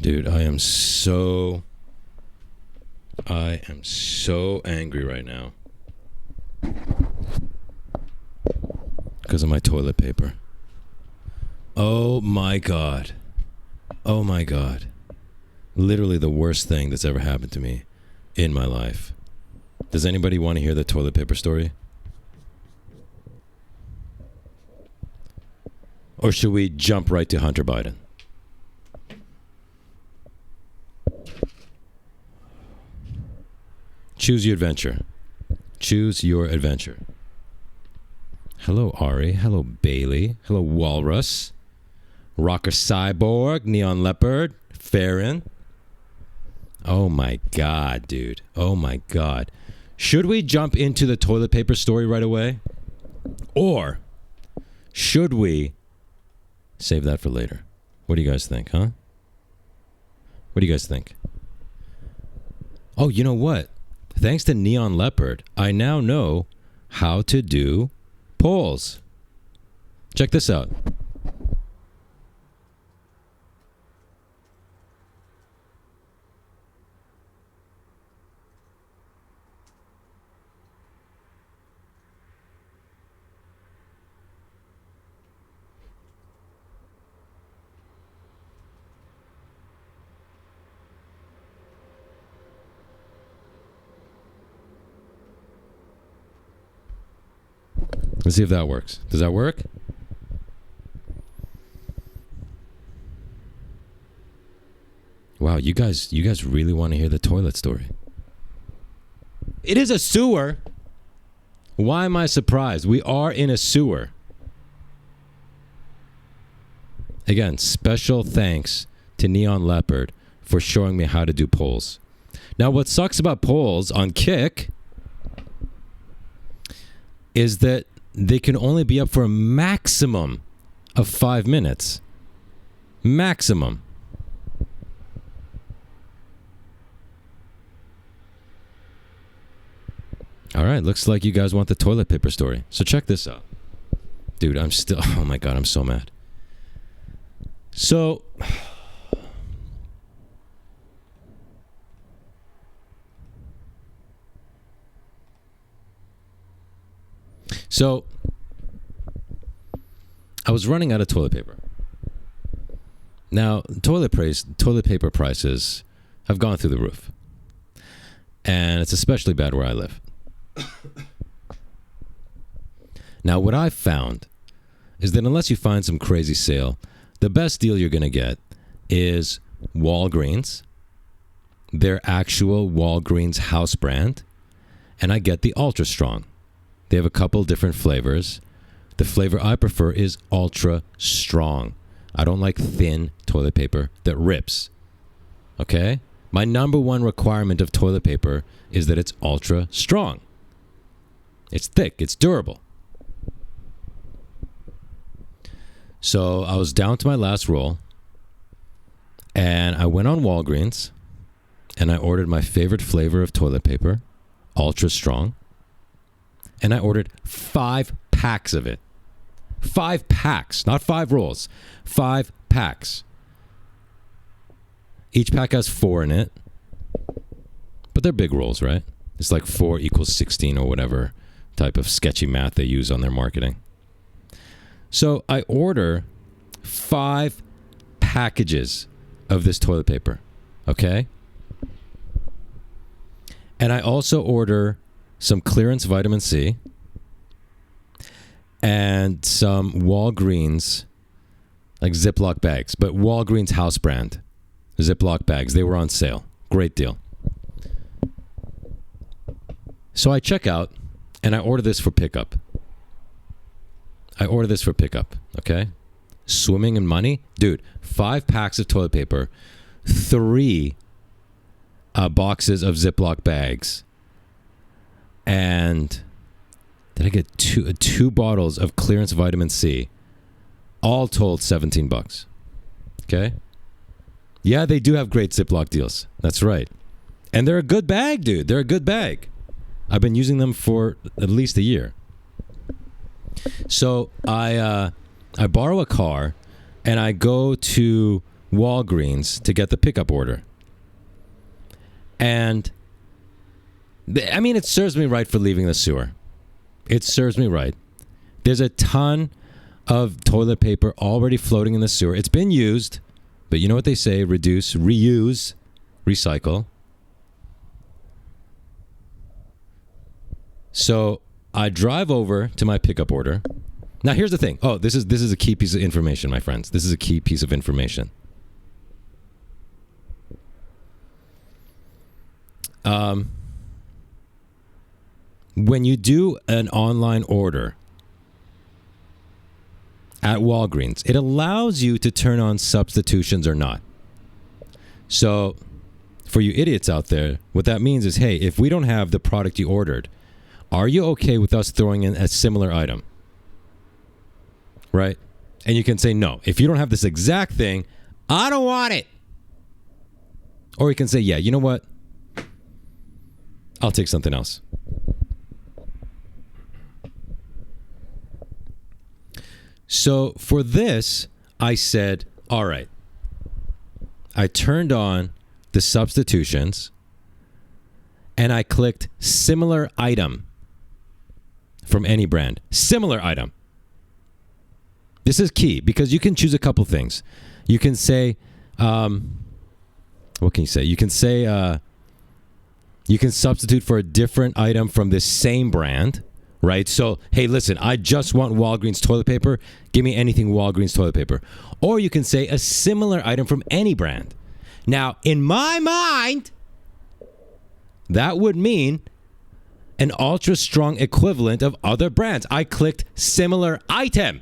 Dude, I am so angry right now. Because of my toilet paper. Oh my God. Oh my God. Literally the worst thing that's ever happened to me in my life. Does anybody want to hear the toilet paper story? Or should we jump right to Hunter Biden? Choose your adventure. Choose your adventure. Hello, Ari. Hello, Bailey. Hello, Walrus. Rocker Cyborg. Neon Leopard. Farron. Oh my God, dude. Oh my God. Should we jump into the toilet paper story right away? Or should we save that for later? What do you guys think, huh? What do you guys think? Oh, you know what? Thanks to Neon Leopard, I now know how to do polls. Check this out. Let's see if that works. Does that work? Wow, you guys really want to hear the toilet story. It is a sewer. Why am I surprised? We are in a sewer. Again, special thanks to Neon Leopard for showing me how to do polls. Now, what sucks about polls on Kick is that they can only be up for a maximum of 5 minutes. Maximum. All right, looks like you guys want the toilet paper story. So check this out. Dude, I'm still... Oh my God, I'm so mad. So... I was running out of toilet paper. Now, toilet paper prices have gone through the roof. And it's especially bad where I live. Now, what I've found is that unless you find some crazy sale, the best deal you're going to get is Walgreens, their actual Walgreens house brand, and I get the Ultra Strong. They have a couple different flavors. The flavor I prefer is Ultra Strong. I don't like thin toilet paper that rips. Okay? My number one requirement of toilet paper is that it's Ultra Strong. It's thick. It's durable. So I was down to my last roll, and I went on Walgreens, and I ordered my favorite flavor of toilet paper, Ultra Strong. And I ordered 5 packs of it. 5 packs, not 5 rolls. 5 packs. Each pack has 4 in it. But they're big rolls, right? It's like 4 equals 16 or whatever type of sketchy math they use on their marketing. So I order 5 packages of this toilet paper. Okay? And I also order some clearance vitamin C, and some Walgreens, like Ziploc bags, but Walgreens house brand Ziploc bags. They were on sale. Great deal. So I check out, and I order this for pickup. Okay? Swimming in money? Dude, 5 packs of toilet paper, 3 boxes of Ziploc bags, and did I get two bottles of clearance vitamin C? All told, $17. Okay? Yeah, they do have great Ziploc deals. That's right. And they're a good bag, dude. They're a good bag. I've been using them for at least a year. So I borrow a car, and I go to Walgreens to get the pickup order. And I mean, it serves me right for leaving the sewer. It serves me right. There's a ton of toilet paper already floating in the sewer. It's been used, but you know what they say: reduce, reuse, recycle. So I drive over to my pickup order. Now here's the thing. Oh, this is a key piece of information, my friends. This is a key piece of information. When you do an online order at Walgreens, it allows you to turn on substitutions or not. So for you idiots out there, what that means is, hey, if we don't have the product you ordered, are you okay with us throwing in a similar item? Right? And you can say no. If you don't have this exact thing, I don't want it. Or you can say, yeah, you know what? I'll take something else. So for this, I said, all right. I turned on the substitutions and I clicked similar item from any brand. Similar item. This is key because you can choose a couple things. You can say, what can you say? You can say, you can substitute for a different item from the same brand, right? So, hey, listen, I just want Walgreens toilet paper. Give me anything Walgreens toilet paper. Or you can say a similar item from any brand. Now, in my mind, that would mean an ultra strong equivalent of other brands. I clicked similar item.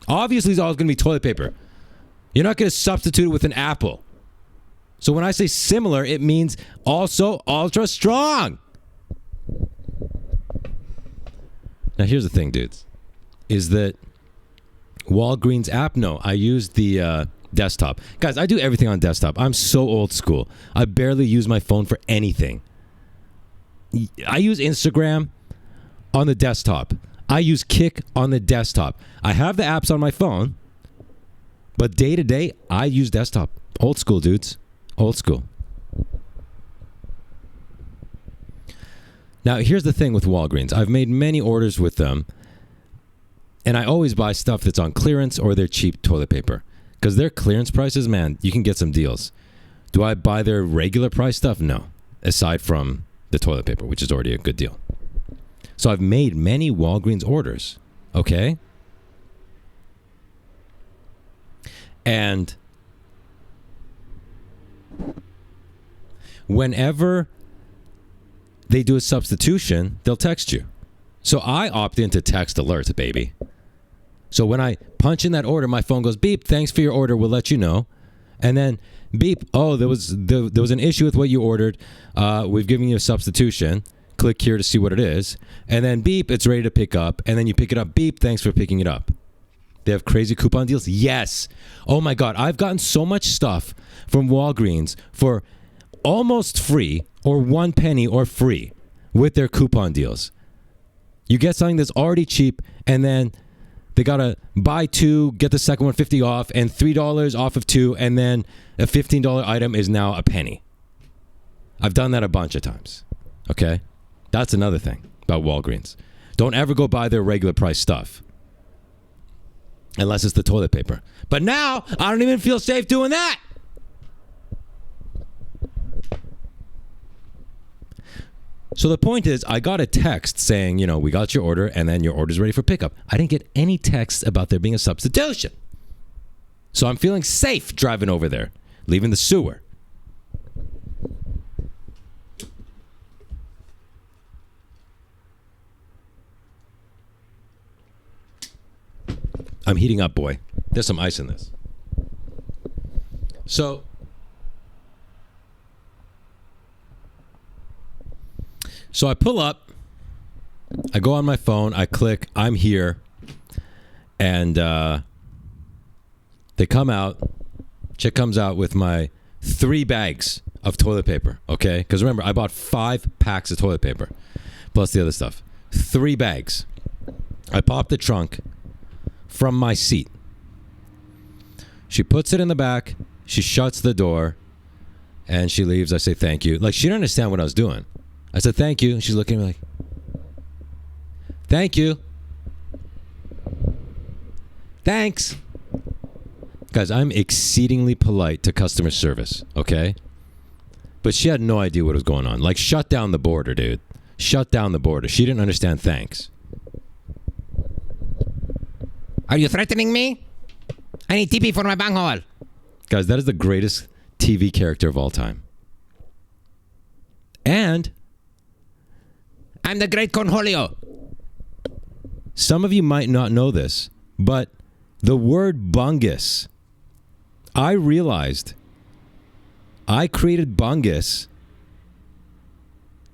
Obviously, it's always going to be toilet paper. You're not going to substitute it with an apple. So when I say similar, it means also ultra strong. Now, here's the thing, dudes, is that Walgreens app, no, I use the desktop. Guys, I do everything on desktop. I'm so old school. I barely use my phone for anything. I use Instagram on the desktop. I use Kik on the desktop. I have the apps on my phone, but day to day, I use desktop. Old school, dudes. Old school. Now, here's the thing with Walgreens. I've made many orders with them, and I always buy stuff that's on clearance or their cheap toilet paper. Because their clearance prices, man, you can get some deals. Do I buy their regular price stuff? No. Aside from the toilet paper, which is already a good deal. So I've made many Walgreens orders, okay? And whenever they do a substitution, they'll text you. So I opt into text alerts, baby. So when I punch in that order, my phone goes, beep, thanks for your order, we'll let you know. And then beep, oh, there was an issue with what you ordered. We've given you a substitution. Click here to see what it is. And then beep, it's ready to pick up. And then you pick it up. Beep, thanks for picking it up. They have crazy coupon deals? Yes. Oh my God, I've gotten so much stuff from Walgreens for almost free or 1 penny or free with their coupon deals. You get something that's already cheap and then they got to buy 2, get the second one 50 off and $3 off of 2 and then a $15 item is now a penny. I've done that a bunch of times. Okay? That's another thing about Walgreens. Don't ever go buy their regular price stuff. Unless it's the toilet paper. But now, I don't even feel safe doing that. So the point is, I got a text saying, you know, we got your order and then your order's ready for pickup. I didn't get any text about there being a substitution. So I'm feeling safe driving over there, leaving the sewer. I'm heating up, boy. There's some ice in this. So I pull up, I go on my phone, I click, I'm here, and they come out, chick comes out with my 3 bags of toilet paper, okay? Because remember, I bought 5 packs of toilet paper, plus the other stuff. 3 bags. I pop the trunk from my seat. She puts it in the back. She shuts the door. And she leaves. I say, thank you. Like, she didn't understand what I was doing. I said, thank you. And she's looking at me like, thank you. Thanks. Guys, I'm exceedingly polite to customer service, okay? But she had no idea what was going on. Like, shut down the border, dude. Shut down the border. She didn't understand thanks. Are you threatening me? I need TP for my bunghole. Guys, that is the greatest TV character of all time. And I'm the great Cornholio. Some of you might not know this, but the word bungus, I realized I created bungus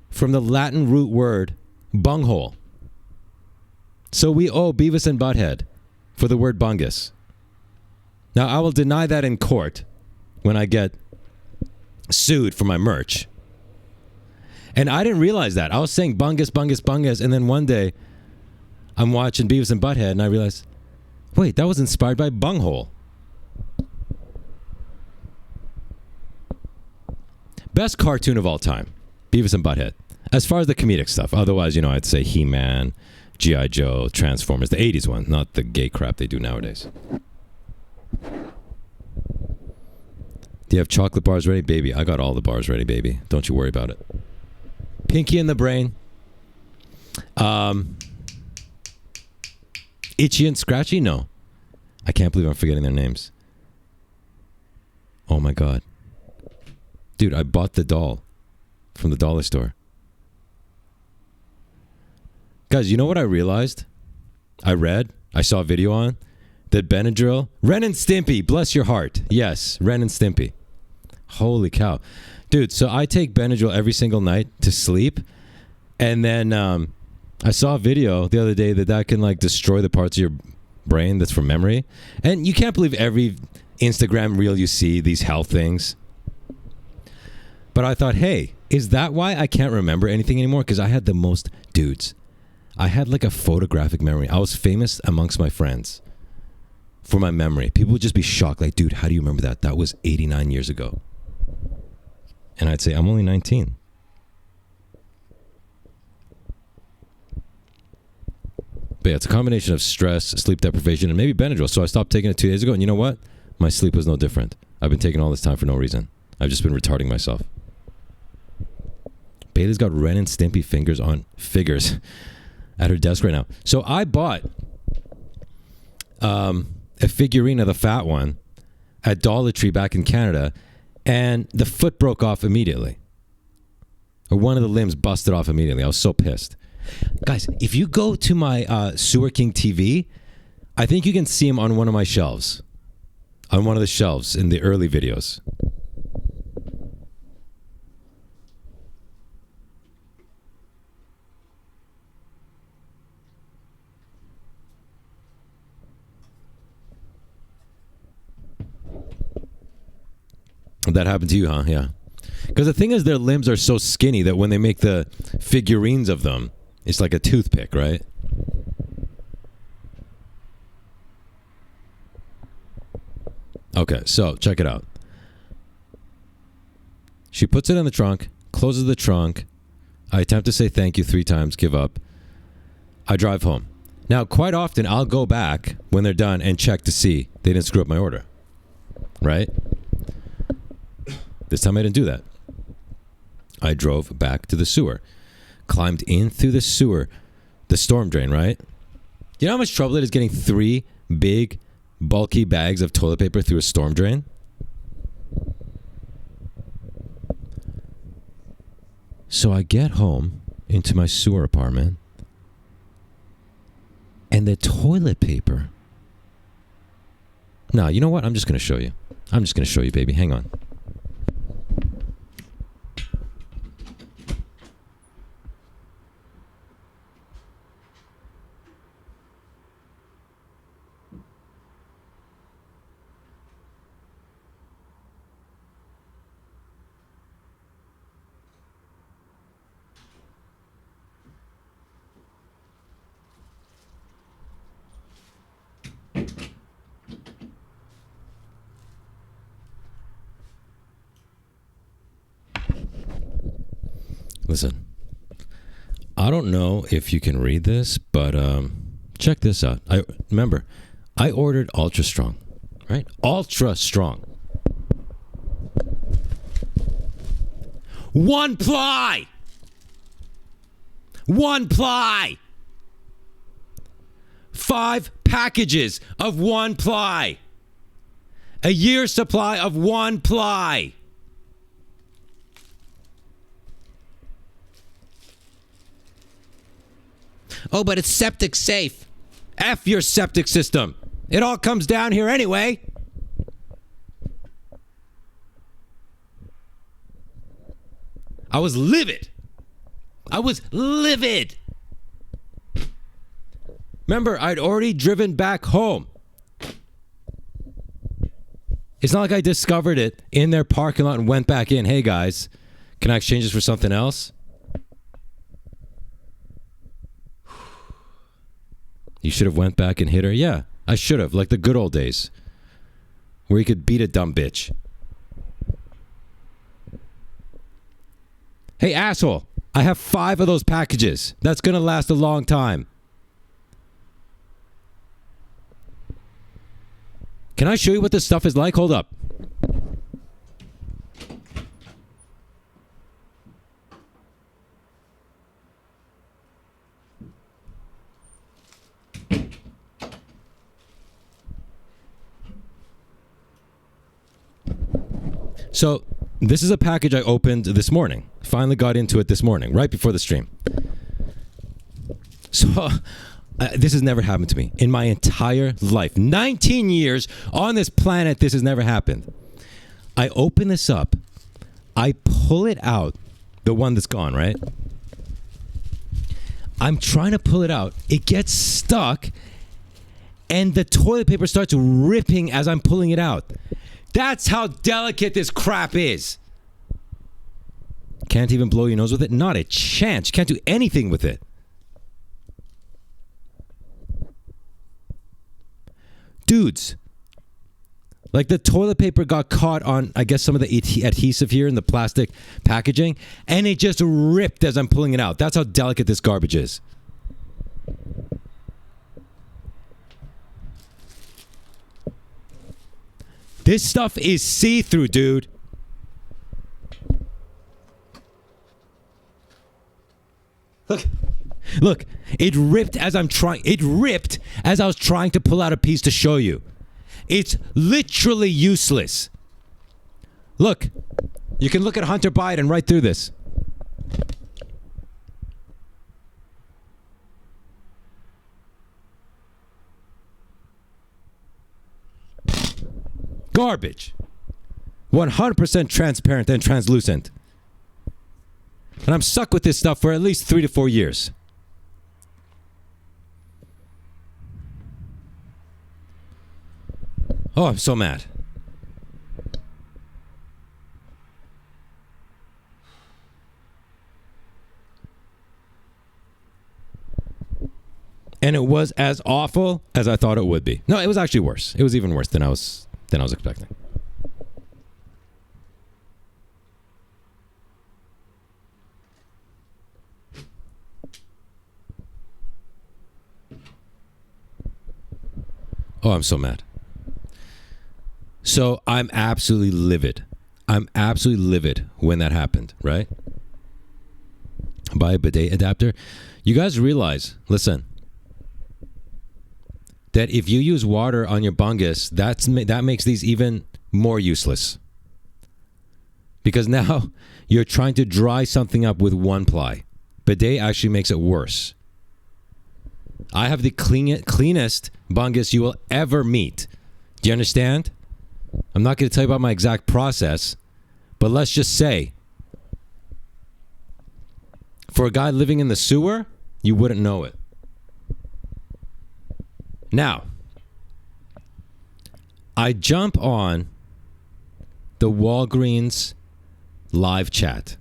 from the Latin root word bunghole. So we owe Beavis and Butthead for the word bungus. Now, I will deny that in court when I get sued for my merch. And I didn't realize that. I was saying bungus, bungus, bungus, and then one day I'm watching Beavis and Butthead and I realized, wait, that was inspired by bunghole. Best cartoon of all time, Beavis and Butthead. As far as the comedic stuff. Otherwise, I'd say He-Man, G.I. Joe, Transformers, the 80s one, not the gay crap they do nowadays. Do you have chocolate bars ready? Baby, I got all the bars ready, baby. Don't you worry about it. Pinky in the Brain. Itchy and Scratchy? No. I can't believe I'm forgetting their names. Oh my God. Dude, I bought the doll from the dollar store. Guys, you know what I realized? I saw a video on that Benadryl, Ren and Stimpy, bless your heart. Yes, Ren and Stimpy. Holy cow. Dude, so I take Benadryl every single night to sleep. And then I saw a video the other day that can like destroy the parts of your brain that's from memory. And you can't believe every Instagram reel you see, these health things. But I thought, hey, is that why I can't remember anything anymore? Because I had the most dudes. I had like a photographic memory. I was famous amongst my friends for my memory. People would just be shocked. Like, dude, how do you remember that? That was 89 years ago. And I'd say, I'm only 19. But yeah, it's a combination of stress, sleep deprivation, and maybe Benadryl. So I stopped taking it 2 days ago. And you know what? My sleep was no different. I've been taking all this time for no reason. I've just been retarding myself. Bailey's got Ren and Stimpy figures at her desk right now. So I bought a figurine of the fat one at Dollar Tree back in Canada, and the foot broke off immediately. Or one of the limbs busted off immediately. I was so pissed. Guys, if you go to my Sewer King TV, I think you can see him on one of my shelves. On one of the shelves in the early videos. That happened to you, huh? Yeah. Because the thing is, their limbs are so skinny that when they make the figurines of them, it's like a toothpick, right? Okay, so check it out. She puts it in the trunk, closes the trunk. I attempt to say thank you 3 times, give up. I drive home. Now, quite often, I'll go back when they're done and check to see they didn't screw up my order. Right? This time I didn't do that. I drove back to the sewer. Climbed in through the sewer. The storm drain, right? You know how much trouble it is getting 3 big, bulky bags of toilet paper through a storm drain? So I get home into my sewer apartment, and the toilet paper. No, you know what? I'm just going to show you. I'm just going to show you, baby. Hang on. Listen, I don't know if you can read this, but check this out. Remember, I ordered Ultra Strong, right? Ultra Strong. One ply! 5 packages of 1 ply. A year's supply of 1 ply. Oh, but it's septic safe. F your septic system. It all comes down here anyway. I was livid. Remember, I'd already driven back home. It's not like I discovered it in their parking lot and went back in. Hey, guys, can I exchange this for something else? You should have went back and hit her. Yeah, I should have, like the good old days where you could beat a dumb bitch. Hey, asshole, I have 5 of those packages. That's going to last a long time. Can I show you what this stuff is like? Hold up. So, this is a package I opened this morning. Finally got into it this morning, right before the stream. So, this has never happened to me in my entire life. 19 years on this planet, this has never happened. I open this up. I pull it out. The one that's gone, right? I'm trying to pull it out. It gets stuck. And the toilet paper starts ripping as I'm pulling it out. That's how delicate this crap is. Can't even blow your nose with it? Not a chance. You can't do anything with it. Dudes, like the toilet paper got caught on, I guess, some of the adhesive here in the plastic packaging, and it just ripped as I'm pulling it out. That's how delicate this garbage is. This stuff is see-through, dude. Look, it ripped as I was trying to pull out a piece to show you. It's literally useless. Look, you can look at Hunter Biden right through this. Garbage. 100% transparent and translucent. And I'm stuck with this stuff for at least 3 to 4 years. Oh, I'm so mad. And it was as awful as I thought it would be. No, it was actually worse. It was even worse than I was expecting. Oh, I'm so mad. So I'm absolutely livid. I'm absolutely livid when that happened, right? Buy a bidet adapter. You guys realize, listen, that if you use water on your bungus, that makes these even more useless. Because now you're trying to dry something up with 1 ply. Bidet actually makes it worse. I have the cleanest bungus you will ever meet. Do you understand? I'm not going to tell you about my exact process, but let's just say, for a guy living in the sewer, you wouldn't know it. Now, I jump on the Walgreens live chat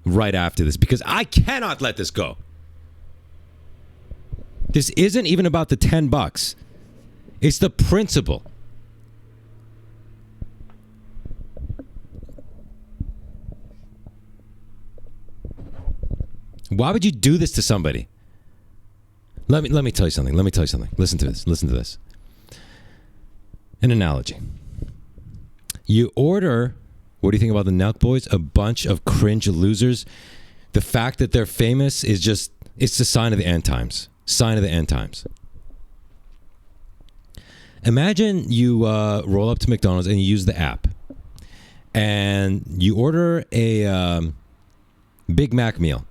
right after this because I cannot let this go. This isn't even about the $10. It's the principle. Why would you do this to somebody? Let me tell you something. Listen to this. An analogy. You order, what do you think about the Nelk Boys? A bunch of cringe losers. The fact that they're famous is just, it's the sign of the end times. Imagine you roll up to McDonald's and you use the app. And you order a Big Mac meal.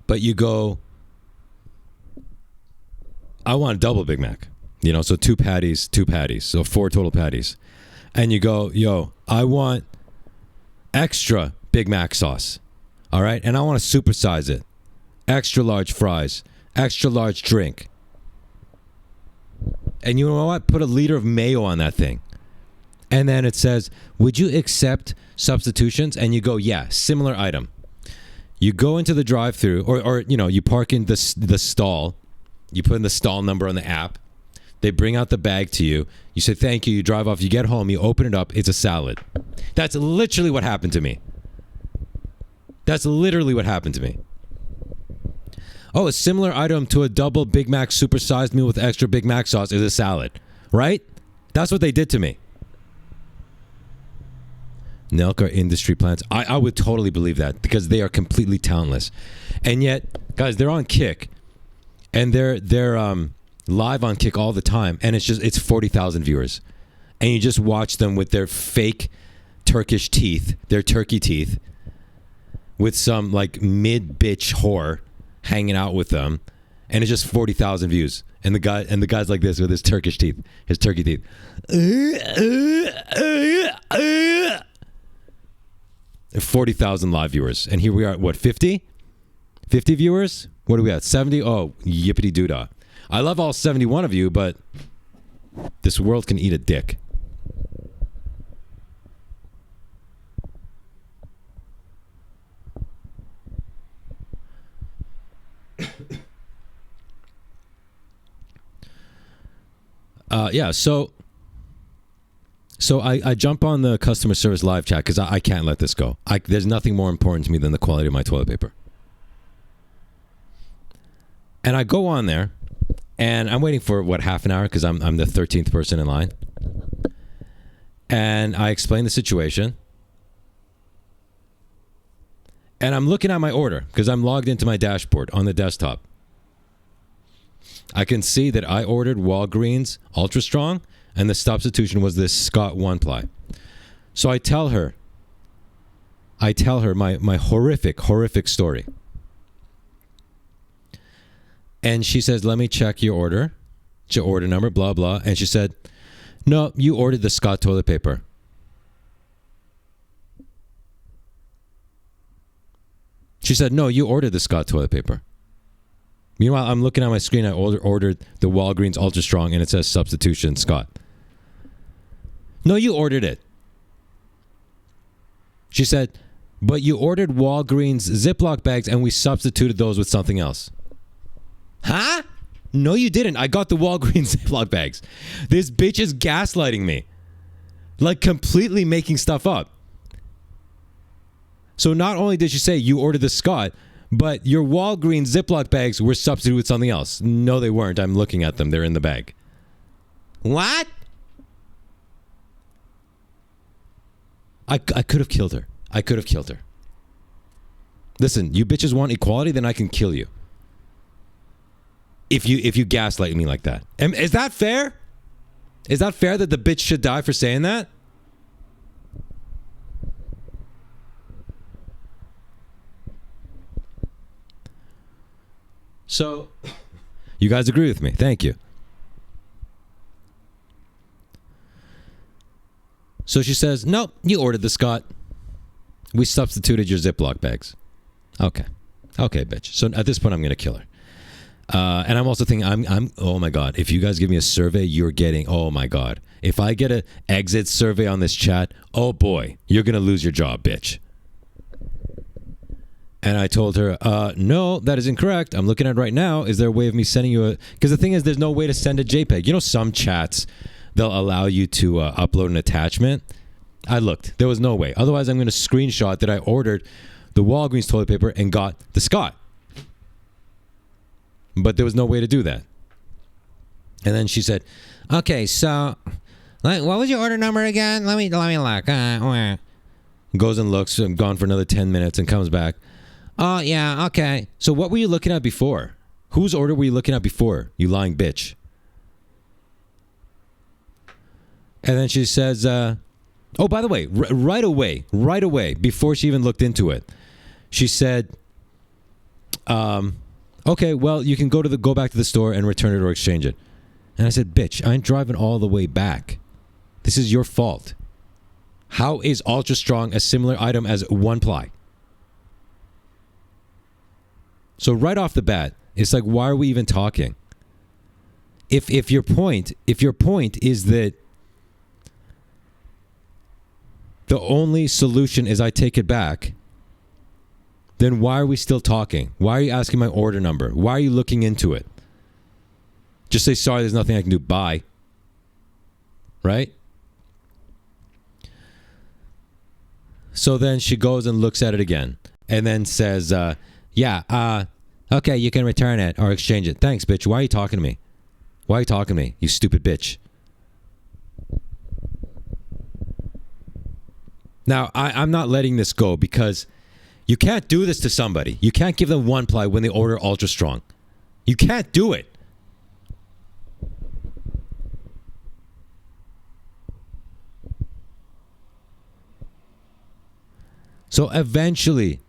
But you go, I want a double Big Mac. You know, so 2 patties. So 4 total patties. And you go, yo, I want extra Big Mac sauce. All right? And I want to supersize it. Extra large fries. Extra large drink. And you know what? Put a liter of mayo on that thing. And then it says, would you accept substitutions? And you go, yeah, similar item. You go into the drive-thru, or you know, you park in the stall. You put in the stall number on the app. They bring out the bag to you. You say thank you. You drive off. You get home. You open it up. It's a salad. That's literally what happened to me. Oh, a similar item to a double Big Mac supersized meal with extra Big Mac sauce is a salad, right? That's what they did to me. Nelk are industry plants. I would totally believe that because they are completely talentless. And yet, guys, they're on Kick. And they're live on Kick all the time. And it's 40,000 viewers. And you just watch them with their fake Turkish teeth, their turkey teeth, with some like mid-bitch whore hanging out with them. And it's just 40,000 views. And the guy's like this with his Turkish teeth, his turkey teeth. 40,000 live viewers. And here we are at, what, 50? 50 viewers? What are we at? 70? Oh, yippity doodah. I love all 71 of you, but this world can eat a dick. Yeah, so I jump on the customer service live chat because I can't let this go. There's nothing more important to me than the quality of my toilet paper. And I go on there, and I'm waiting for, what, half an hour because I'm the 13th person in line. And I explain the situation. And I'm looking at my order because I'm logged into my dashboard on the desktop. I can see that I ordered Walgreens Ultra Strong, and the substitution was this Scott One Ply. So I tell her my horrific story. And she says, let me check your order number, blah, blah. And she said, no, you ordered the Scott toilet paper. She said, no, you ordered the Scott toilet paper. Meanwhile, I'm looking at my screen. I ordered the Walgreens Ultra Strong, and it says substitution Scott. No, you ordered it. She said, but you ordered Walgreens Ziploc bags, and we substituted those with something else. Huh? No, you didn't. I got the Walgreens Ziploc bags. This bitch is gaslighting me. Like, completely making stuff up. So not only did she say you ordered the Scott, but your Walgreens Ziploc bags were substituted with something else. No, they weren't. I'm looking at them. They're in the bag. What? I could have killed her. Listen, you bitches want equality, then I can kill you. If you gaslight me like that. Is that fair? Is that fair that the bitch should die for saying that? So, you guys agree with me. Thank you. So she says, nope, you ordered the Scott. We substituted your Ziploc bags. Okay, bitch. So at this point, I'm going to kill her. And I'm also thinking, I'm. Oh my God! If you guys give me a survey, you're getting. Oh my God! If I get an exit survey on this chat, oh boy, you're gonna lose your job, bitch. And I told her, no, that is incorrect. I'm looking at it right now. Is there a way of me sending you a? Because the thing is, there's no way to send a JPEG. You know, some chats they'll allow you to upload an attachment. I looked. There was no way. Otherwise, I'm going to screenshot that I ordered the Walgreens toilet paper and got the Scott. But there was no way to do that. And then she said, okay, so what was your order number again? Let me look. Goes and looks, and gone for another 10 minutes and comes back. Oh, yeah, okay. So what were you looking at before? Whose order were you looking at before, you lying bitch? And then she says, oh, by the way, right away, before she even looked into it, she said, okay, well, you can go back to the store and return it or exchange it. And I said, bitch, I ain't driving all the way back. This is your fault. How is Ultra Strong a similar item as One Ply? So right off the bat, it's like, why are we even talking? If your point is that the only solution is I take it back, then why are we still talking? Why are you asking my order number? Why are you looking into it? Just say, sorry, there's nothing I can do. Bye. Right? So then she goes and looks at it again and then says, okay, you can return it or exchange it. Thanks, bitch. Why are you talking to me? Why are you talking to me, you stupid bitch? Now, I'm not letting this go because you can't do this to somebody. You can't give them One Ply when they order Ultra Strong. You can't do it. So eventually,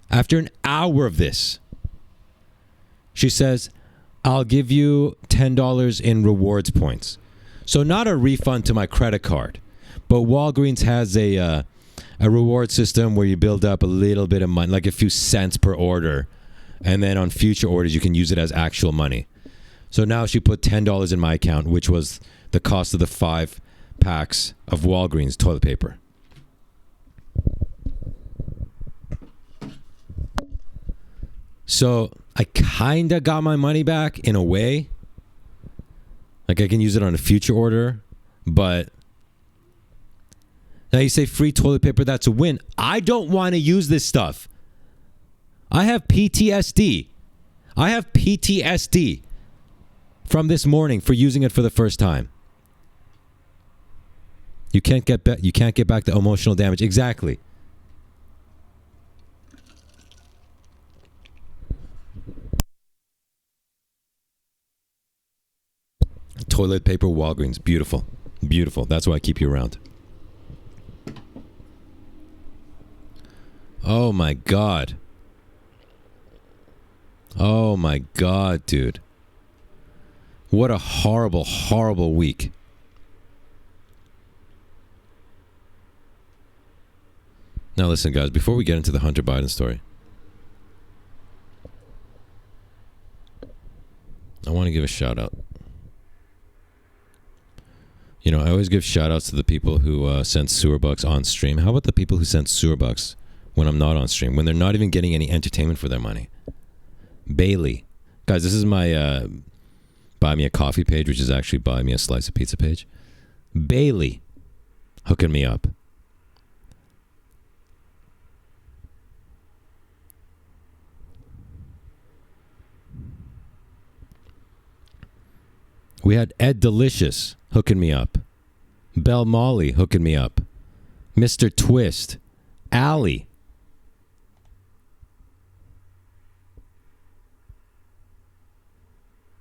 after an hour of this, she says, I'll give you $10 in rewards points. So not a refund to my credit card, but Walgreens has a reward system where you build up a little bit of money, like a few cents per order, and then on future orders you can use it as actual money. So now she put $10 in my account, which was the cost of the 5 packs of Walgreens toilet paper. So I kind of got my money back in a way. Like I can use it on a future order, but now you say free toilet paper, that's a win. I don't want to use this stuff. I have PTSD. I have PTSD from this morning for using it for the first time. You can't get back the emotional damage. Exactly. Toilet paper, Walgreens. Beautiful. Beautiful. That's why I keep you around. Oh my God. Oh my God, dude. What a horrible, horrible week. Now listen, guys, before we get into the Hunter Biden story, I want to give a shout out. You know, I always give shout outs to the people who send sewer bucks on stream. How about the people who send sewer bucks when I'm not on stream, when they're not even getting any entertainment for their money? Bailey. Guys, this is my buy me a coffee page, which is actually buy me a slice of pizza page. Bailey hooking me up. We had Ed Delicious hooking me up. Belle Molly hooking me up. Mr. Twist. Allie.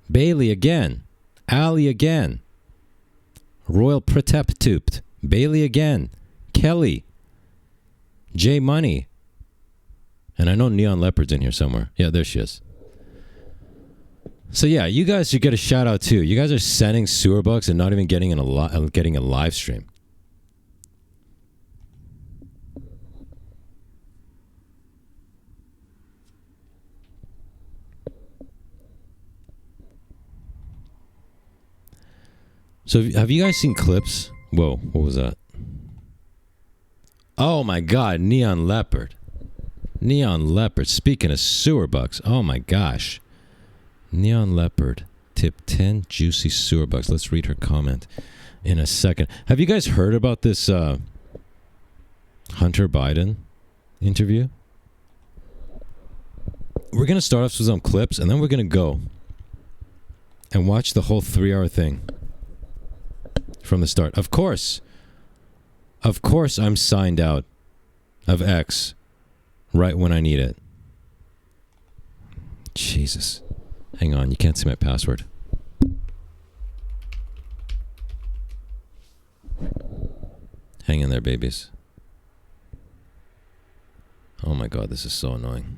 Bailey again. Allie again. Royal Preteptupt. Bailey again. Kelly. J Money. And I know Neon Leopard's in here somewhere. Yeah, there she is. So yeah, you guys should get a shout out too. You guys are sending sewer bucks and not even getting getting a live stream. So have you guys seen clips? Whoa, what was that? Oh my God, Neon Leopard. Neon Leopard. Speaking of sewer bucks, oh my gosh. Neon Leopard, tip 10 juicy sewer bucks. Let's read her comment in a second. Have you guys heard about this Hunter Biden interview. We're going to start off with some clips, and then we're going to go and watch the whole 3-hour thing from the start. Of course, I'm signed out of X right when I need it. Jesus. Hang on, you can't see my password. Hang in there, babies. Oh my God, this is so annoying.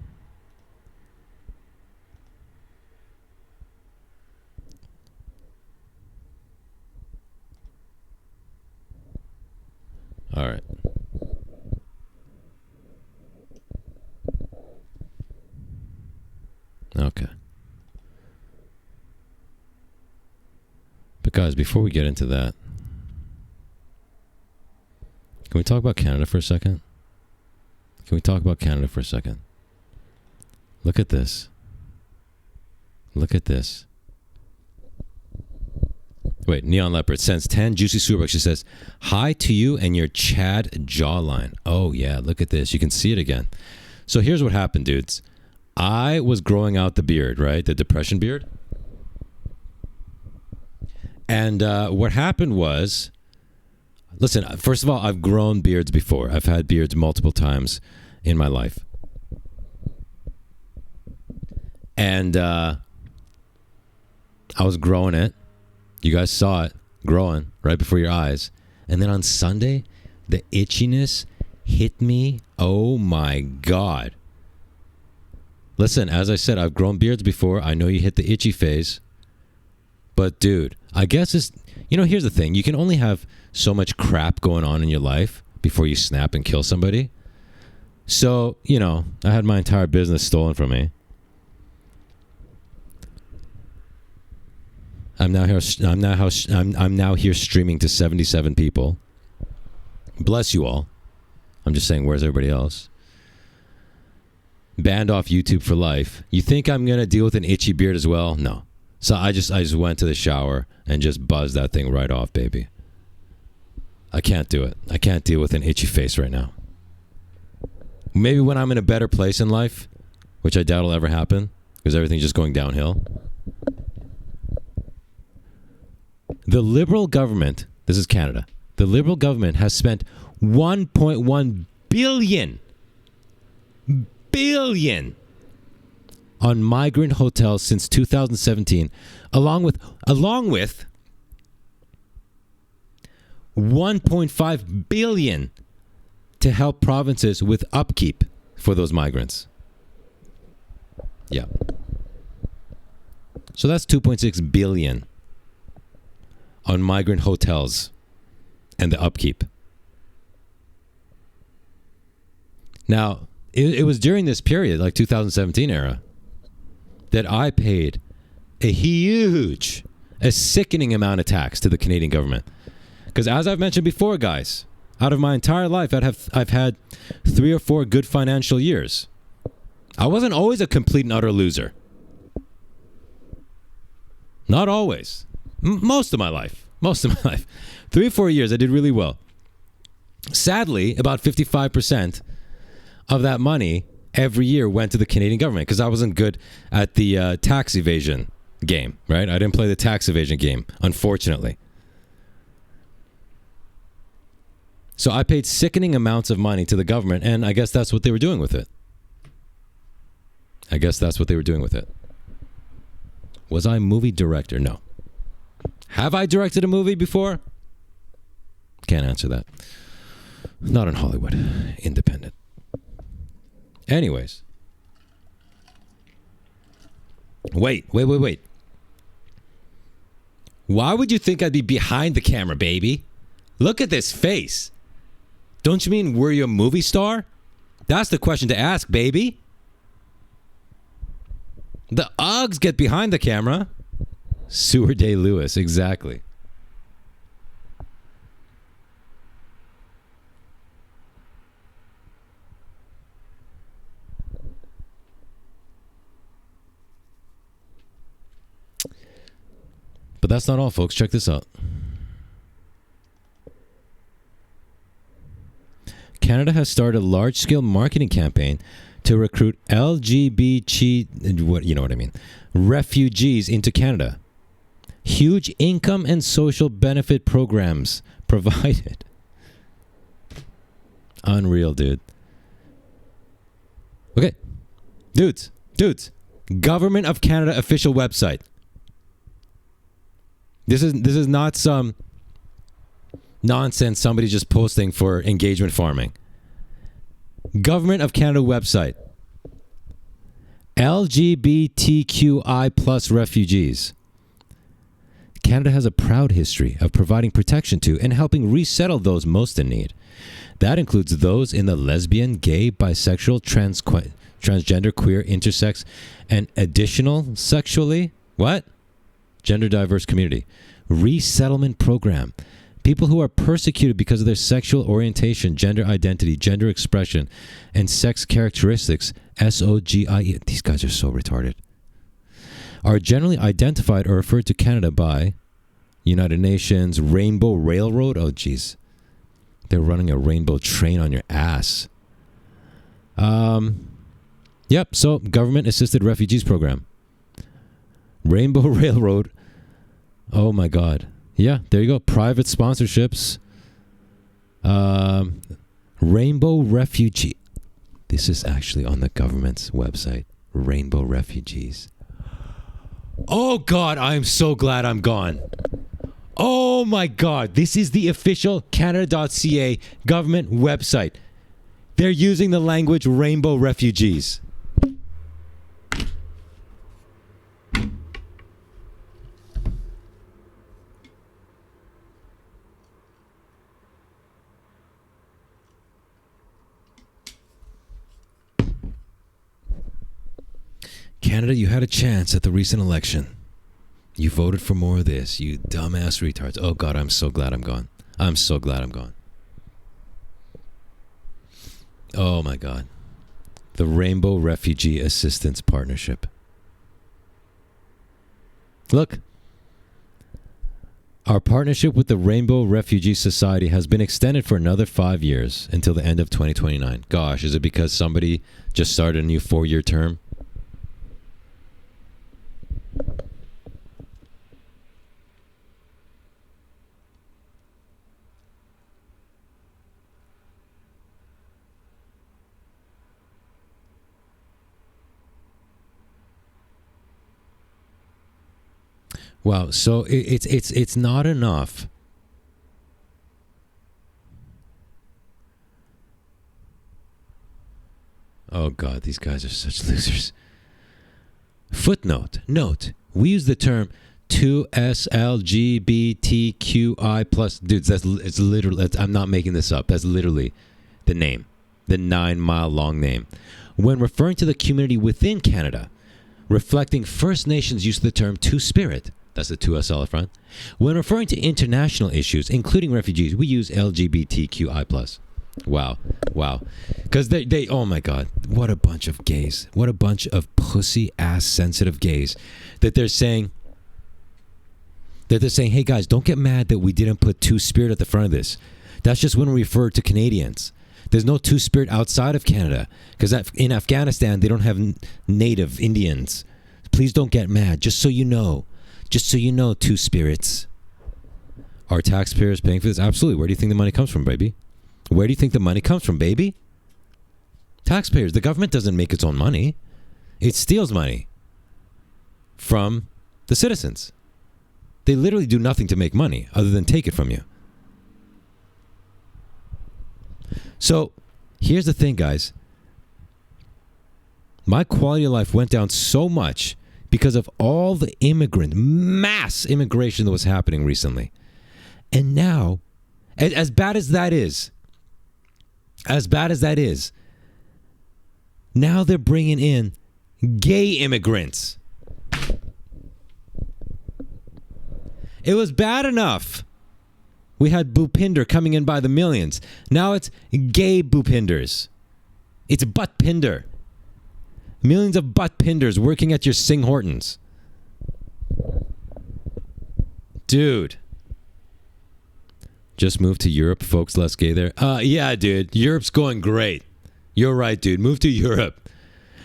All right. Okay. But guys, before we get into that, can we talk about Canada for a second? Look at this. Wait, Neon Leopard sends 10 juicy superbucks. She says, hi to you and your Chad jawline. Oh, yeah, look at this. You can see it again. So here's what happened, dudes. I was growing out the beard, right? The depression beard. And what happened was, listen, first of all, I've grown beards before. I've had beards multiple times in my life. And I was growing it. You guys saw it growing right before your eyes. And then on Sunday, the itchiness hit me. Oh my God. Listen, as I said, I've grown beards before. I know you hit the itchy phase. But dude, I guess it's, here's the thing. You can only have so much crap going on in your life before you snap and kill somebody. So, I had my entire business stolen from me. I'm now here streaming to 77 people. Bless you all. I'm just saying, where's everybody else? Banned off YouTube for life. You think I'm going to deal with an itchy beard as well? No. So I just went to the shower and just buzzed that thing right off, baby. I can't do it. I can't deal with an itchy face right now. Maybe when I'm in a better place in life, which I doubt will ever happen because everything's just going downhill. The Liberal government, this is Canada, the Liberal government has spent $1.1 billion on migrant hotels since 2017, along with $1.5 billion to help provinces with upkeep for those migrants. Yeah. So that's $2.6 billion on migrant hotels and the upkeep. Now, it was during this period, like 2017 era, that I paid a sickening amount of tax to the Canadian government. Because as I've mentioned before, guys, out of my entire life, I've had 3 or 4 good financial years. I wasn't always a complete and utter loser. Not always. Most of my life. 3 or 4 years, I did really well. Sadly, about 55% of that money every year went to the Canadian government because I wasn't good at the tax evasion game, right? I didn't play the tax evasion game, unfortunately. So I paid sickening amounts of money to the government, and I guess that's what they were doing with it. Was I a movie director? No. Have I directed a movie before? Can't answer that. Not in Hollywood. Independent. Anyways. Wait. Why would you think I'd be behind the camera, baby? Look at this face. Don't you mean were you a movie star? That's the question to ask, baby. The Uggs get behind the camera. Seward Day Lewis, exactly. But that's not all, folks. Check this out. Canada has started a large-scale marketing campaign to recruit LGBT, you know what I mean, refugees into Canada. Huge income and social benefit programs provided. Unreal, dude. Okay. Dudes. Government of Canada official website. This is not some nonsense somebody just posting for engagement farming. Government of Canada website. LGBTQI plus refugees. Canada has a proud history of providing protection to and helping resettle those most in need. That includes those in the lesbian, gay, bisexual, transgender, queer, intersex, and additional sexually, gender diverse community. Resettlement program. People who are persecuted because of their sexual orientation, gender identity, gender expression, and sex characteristics, SOGIE, these guys are so retarded, are generally identified or referred to Canada by United Nations, Rainbow Railroad. Oh, geez. They're running a rainbow train on your ass. Yep, so government-assisted refugees program. Rainbow Railroad. Oh, my God. Yeah, there you go. Private sponsorships. Rainbow Refugee. This is actually on the government's website. Rainbow Refugees. Oh, God, I'm so glad I'm gone. Oh, my God. This is the official Canada.ca government website. They're using the language Rainbow Refugees. Canada, you had a chance at the recent election. You voted for more of this, you dumbass retards. Oh, God, I'm so glad I'm gone. I'm so glad I'm gone. Oh, my God. The Rainbow Refugee Assistance Partnership. Look. Our partnership with the Rainbow Refugee Society has been extended for another 5 years until the end of 2029. Gosh, is it because somebody just started a new 4-year term? Wow, so it's not enough. Oh, God, these guys are such losers. Footnote. Note. We use the term 2SLGBTQI plus. Dudes, it's literally, I'm not making this up. That's literally the name. The 9-mile long name. When referring to the community within Canada, reflecting First Nations use of the term Two-Spirit. That's the 2SL up front. When referring to international issues, including refugees, we use LGBTQI+. Wow. Because they, oh my God, what a bunch of gays. What a bunch of pussy-ass sensitive gays that they're saying, hey guys, don't get mad that we didn't put Two-Spirit at the front of this. That's just when we refer to Canadians. There's no Two-Spirit outside of Canada because in Afghanistan, they don't have native Indians. Please don't get mad, just so you know. Just so you know, Two-Spirits. Are taxpayers paying for this? Absolutely. Where do you think the money comes from, baby? Where do you think the money comes from, baby? Taxpayers. The government doesn't make its own money. It steals money from the citizens. They literally do nothing to make money other than take it from you. So, here's the thing, guys. My quality of life went down so much because of all the mass immigration that was happening recently. And now, as bad as that is, now they're bringing in gay immigrants. It was bad enough. We had Bhupinder coming in by the millions. Now it's gay Bhupinders. It's butt pinder. Millions of butt pinders working at your Sing Hortons. Dude. Just moved to Europe, folks. Less gay there. Yeah, dude. Europe's going great. You're right, dude. Move to Europe.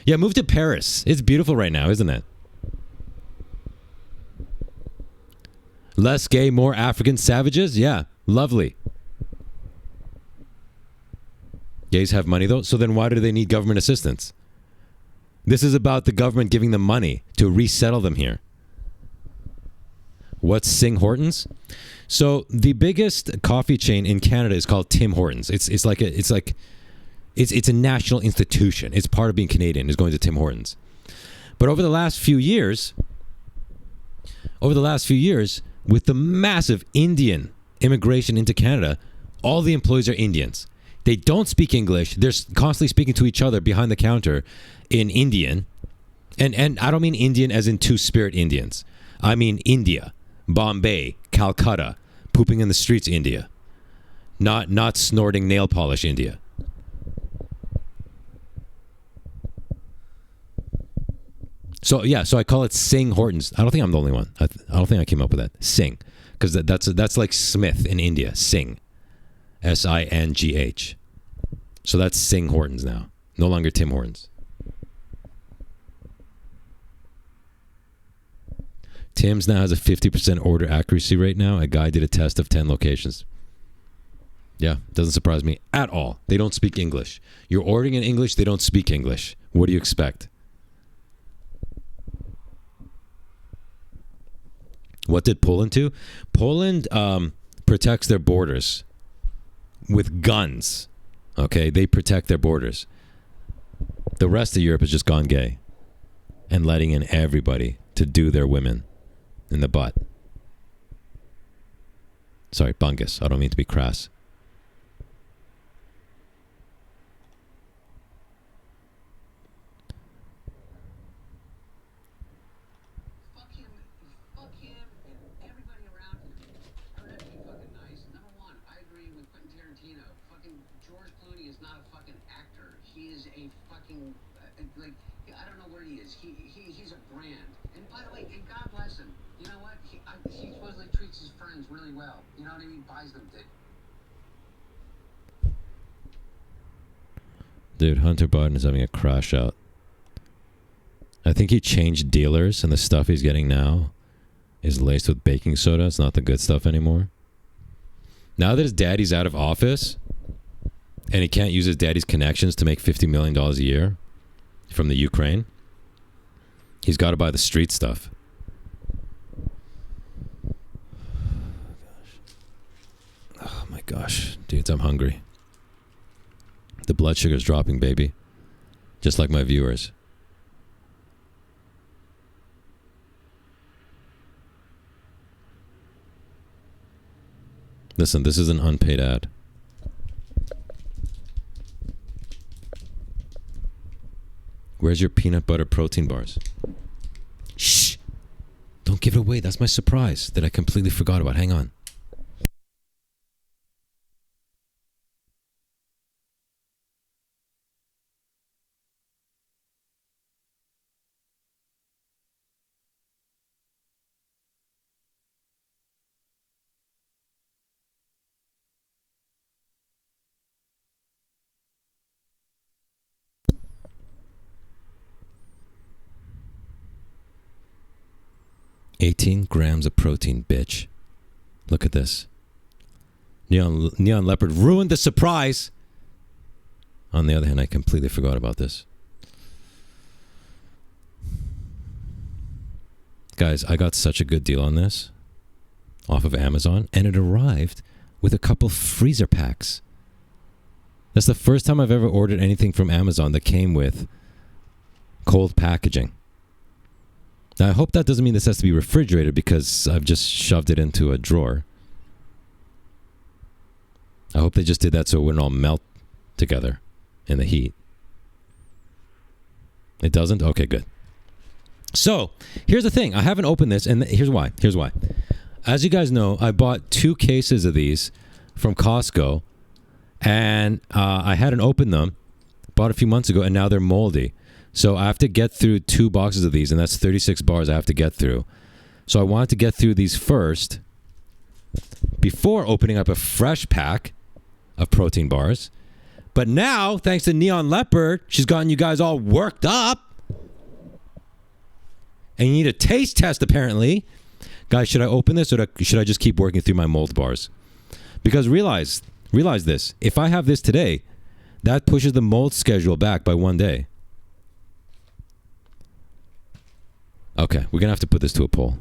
Yeah, move to Paris. It's beautiful right now, isn't it? Less gay, more African savages? Yeah, lovely. Gays have money, though, so then why do they need government assistance? This is about the government giving them money to resettle them here. What's Sing Hortons? So the biggest coffee chain in Canada is called Tim Hortons. It's a national institution. It's part of being Canadian, is going to Tim Hortons. But over the last few years, with the massive Indian immigration into Canada, all the employees are Indians. They don't speak English. They're constantly speaking to each other behind the counter in Indian. And I don't mean Indian as in two-spirit Indians. I mean India, Bombay, Calcutta, pooping in the streets India. Not snorting nail polish India. So I call it Sing Hortons. I don't think I'm the only one. I don't think I came up with that. Sing, because that's like Smith in India. Sing, Singh. So that's Sing Hortons now. No longer Tim Hortons. Tim's now has a 50% order accuracy rate now. A guy did a test of 10 locations. Yeah, doesn't surprise me at all. They don't speak English. You're ordering in English, they don't speak English. What do you expect? What did Poland do? Poland protects their borders with guns. Okay, they protect their borders. The rest of Europe has just gone gay and letting in everybody to do their women in the butt. Sorry, bungus. I don't mean to be crass. Dude, Hunter Biden is having a crash out. I think he changed dealers, and the stuff he's getting now is laced with baking soda. It's not the good stuff anymore. Now that his daddy's out of office, and he can't use his daddy's connections to make $50 million a year from the Ukraine, he's got to buy the street stuff. Oh my gosh. Dudes, I'm hungry. The blood sugar's dropping, baby. Just like my viewers. Listen, this is an unpaid ad. Where's your peanut butter protein bars? Shh! Don't give it away. That's my surprise that I completely forgot about. Hang on. $18 grams of protein, bitch. Look at this. Neon Leopard ruined the surprise. On the other hand, I completely forgot about this. Guys, I got such a good deal on this off of Amazon, and it arrived with a couple freezer packs. That's the first time I've ever ordered anything from Amazon that came with cold packaging. Now, I hope that doesn't mean this has to be refrigerated, because I've just shoved it into a drawer. I hope they just did that so it wouldn't all melt together in the heat. It doesn't? Okay, good. So, here's the thing. I haven't opened this, and here's why. As you guys know, I bought 2 cases of these from Costco, and I hadn't opened them. Bought a few months ago, and now they're moldy. So I have to get through 2 boxes of these, and that's 36 bars I have to get through. So I wanted to get through these first before opening up a fresh pack of protein bars. But now, thanks to Neon Leopard, she's gotten you guys all worked up. And you need a taste test, apparently. Guys, should I open this or should I just keep working through my mold bars? Because realize this. If I have this today, that pushes the mold schedule back by 1 day. Okay, we're going to have to put this to a poll.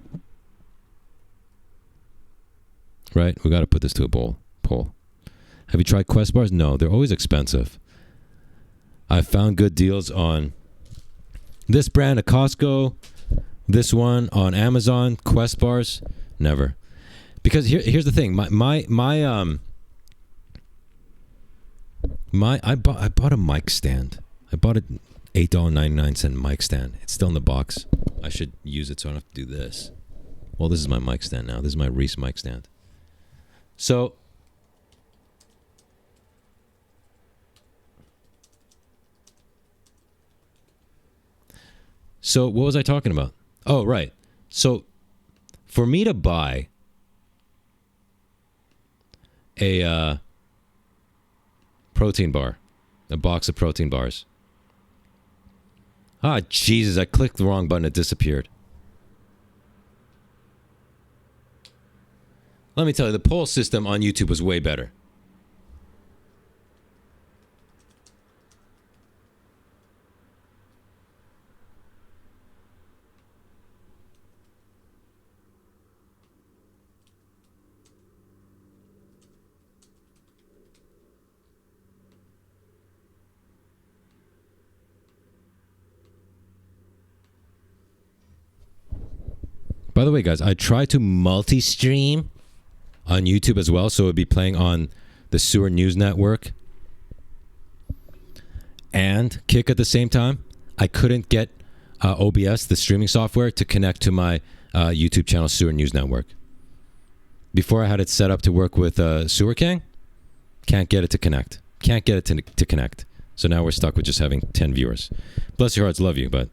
Right? We got to put this to a poll. Have you tried Quest bars? No, they're always expensive. I've found good deals on this brand at Costco, this one on Amazon. Quest bars, never. Because here's the thing. I bought a mic stand. I bought a $8.99 mic stand. It's still in the box. I should use it so I don't have to do this. Well, this is my mic stand now. This is my Reese mic stand. So what was I talking about? Oh, right. So for me to buy a protein bar, a box of protein bars. Ah, Jesus, I clicked the wrong button. It disappeared. Let me tell you, the poll system on YouTube was way better. By the way, guys, I try to multi-stream on YouTube as well, so it would be playing on the Sewer News Network and Kick at the same time. I couldn't get OBS, the streaming software, to connect to my YouTube channel, Sewer News Network. Before I had it set up to work with Sewer King, can't get it to connect. Can't get it to connect. So now we're stuck with just having 10 viewers. Bless your hearts, love you, but...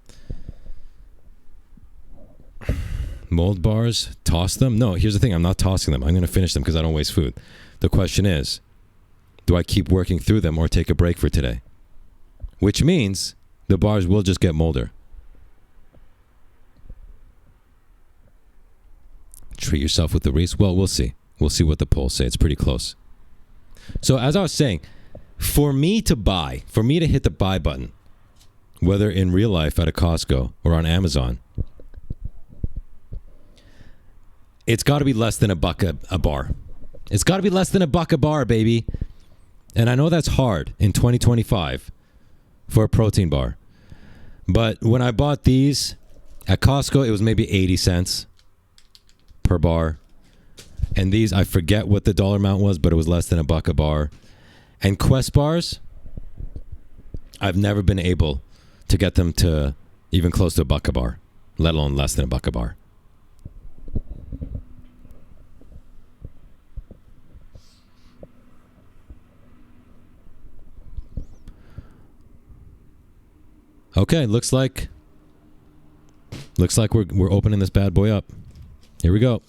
Mold bars, toss them? No, here's the thing. I'm not tossing them. I'm going to finish them because I don't waste food. The question is, do I keep working through them or take a break for today? Which means the bars will just get molder. Treat yourself with the Reese? Well, we'll see. We'll see what the polls say. It's pretty close. So as I was saying, for me to hit the buy button, whether in real life at a Costco or on Amazon, it's got to be less than $1 a bar. It's got to be less than $1 a bar, baby. And I know that's hard in 2025 for a protein bar. But when I bought these at Costco, it was maybe 80 cents per bar. And these, I forget what the dollar amount was, but it was less than $1 a bar. And Quest bars, I've never been able to get them to even close to $1 a bar, let alone less than $1 a bar. Okay, looks like we're opening this bad boy up. Here we go.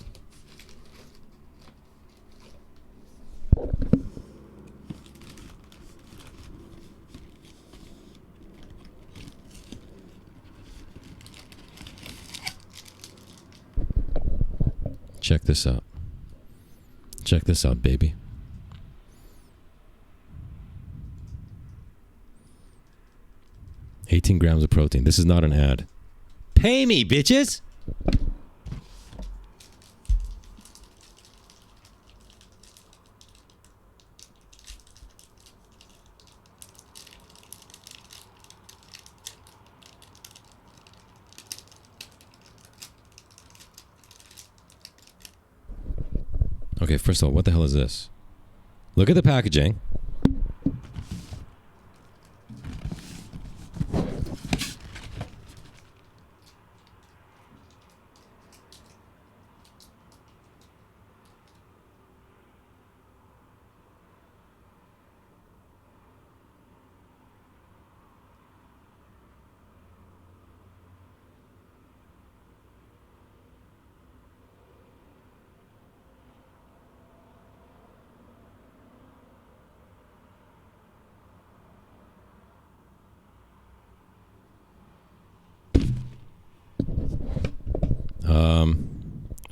Check this out. Check this out, baby. $18 grams of protein. This is not an ad. Pay me, bitches! Okay, first of all, what the hell is this? Look at the packaging.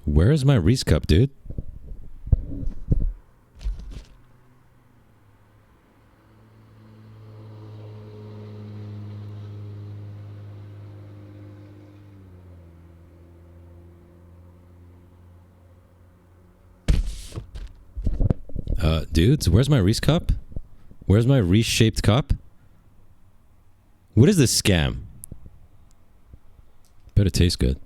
Where is my Reese cup, dude? Dudes, where's my Reese cup? Where's my Reese-shaped cup? What is this scam? Better taste good.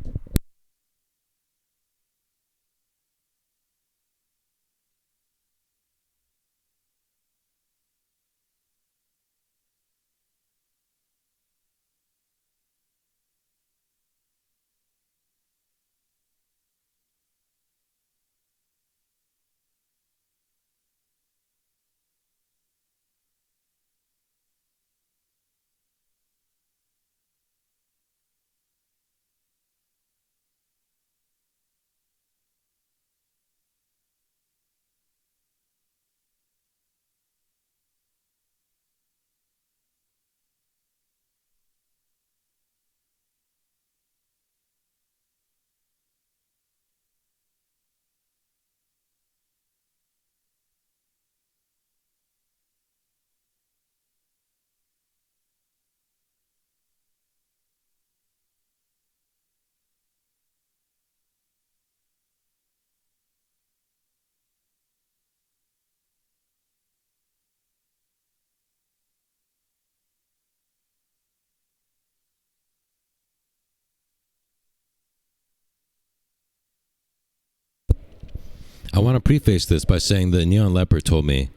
I want to preface this by saying that Neon Leopard told me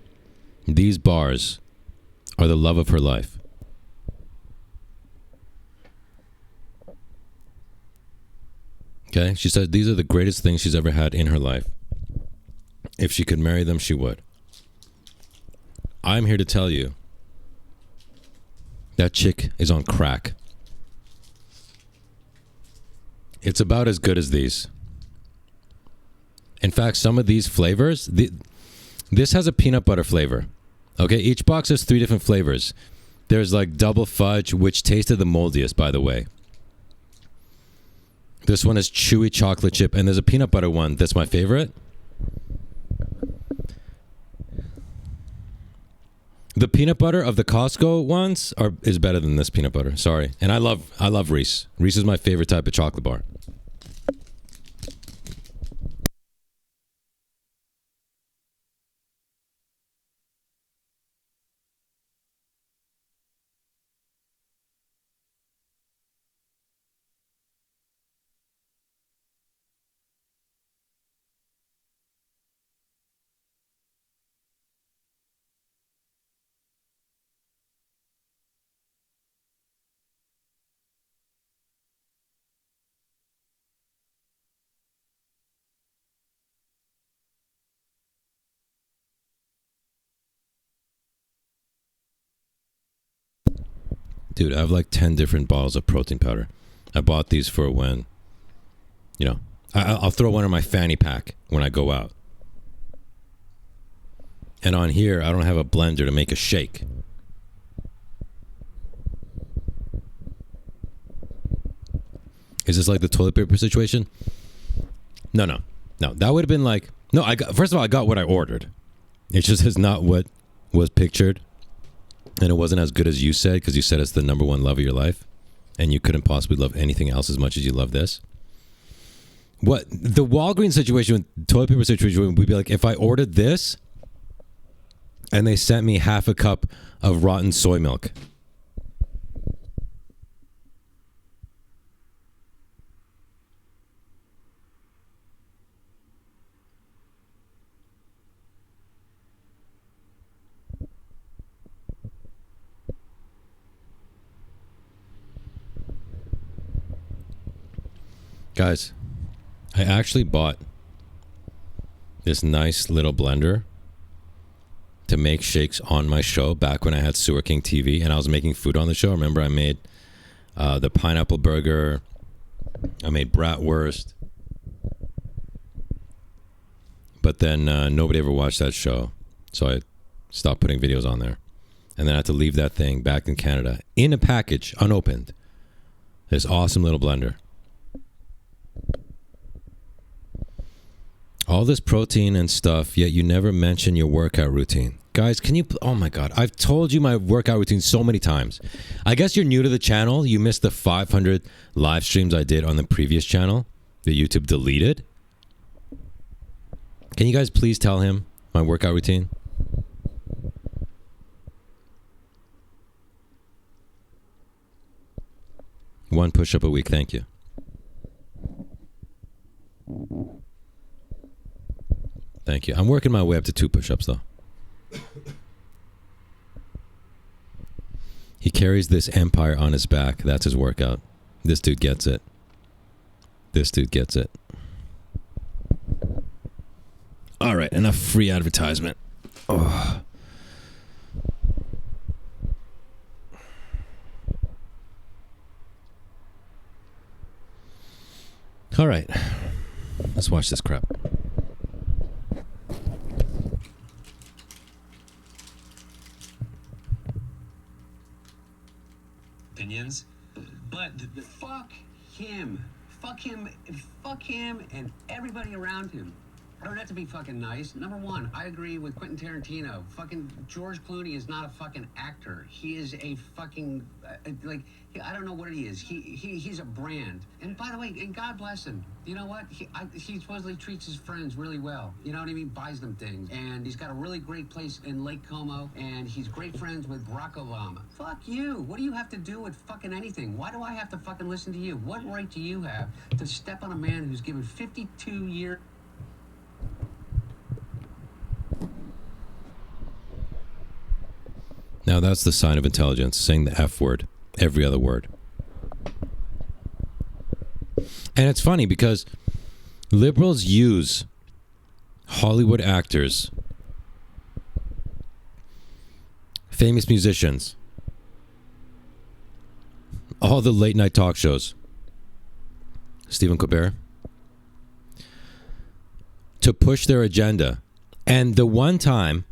these bars are the love of her life. Okay? She said these are the greatest things she's ever had in her life. If she could marry them, she would. I'm here to tell you that chick is on crack. It's about as good as these. In fact, some of these flavors, this has a peanut butter flavor. Okay, each box has 3 different flavors. There's like double fudge, which tasted the moldiest, by the way. This one is chewy chocolate chip, and there's a peanut butter one that's my favorite. The peanut butter of the Costco ones is better than this peanut butter. Sorry, and I love Reese. Reese is my favorite type of chocolate bar. Dude, I have like 10 different bottles of protein powder. I bought these for when, you know, I'll throw one in my fanny pack when I go out. And on here, I don't have a blender to make a shake. Is this like the toilet paper situation? No. That would have been like, no, first of all, I got what I ordered. It just is not what was pictured. And it wasn't as good as you said, because you said it's the number one love of your life. And you couldn't possibly love anything else as much as you love this. What the Walgreens situation, toilet paper situation, would be like if I ordered this and they sent me half a cup of rotten soy milk. Guys, I actually bought this nice little blender to make shakes on my show back when I had Sewer King TV and I was making food on the show. Remember, I made the pineapple burger. I made bratwurst. But then nobody ever watched that show. So I stopped putting videos on there. And then I had to leave that thing back in Canada in a package, unopened. This awesome little blender. All this protein and stuff, yet you never mention your workout routine. Guys, can you... Oh my God. I've told you my workout routine so many times. I guess you're new to the channel. You missed the 500 live streams I did on the previous channel that YouTube deleted. Can you guys please tell him my workout routine? One push-up a week. Thank you. Thank you. I'm working my way up to 2 push-ups, though. He carries this empire on his back. That's his workout. This dude gets it. This dude gets it. All right, enough free advertisement. Oh. All right. Let's watch this crap. Opinions, but fuck him. Fuck him and everybody around him. I don't have to be fucking nice. Number one, I agree with Quentin Tarantino. Fucking George Clooney is not a fucking actor. He is a fucking, I don't know what he is. He's a brand. And by the way, and God bless him. You know what? He supposedly treats his friends really well. You know what I mean? Buys them things. And he's got a really great place in Lake Como. And he's great friends with Barack Obama. Fuck you. What do you have to do with fucking anything? Why do I have to fucking listen to you? What right do you have to step on a man who's given 52 years... Now that's the sign of intelligence, saying the F word, every other word. And it's funny because liberals use Hollywood actors, famous musicians, all the late night talk shows, Stephen Colbert, to push their agenda. And the one time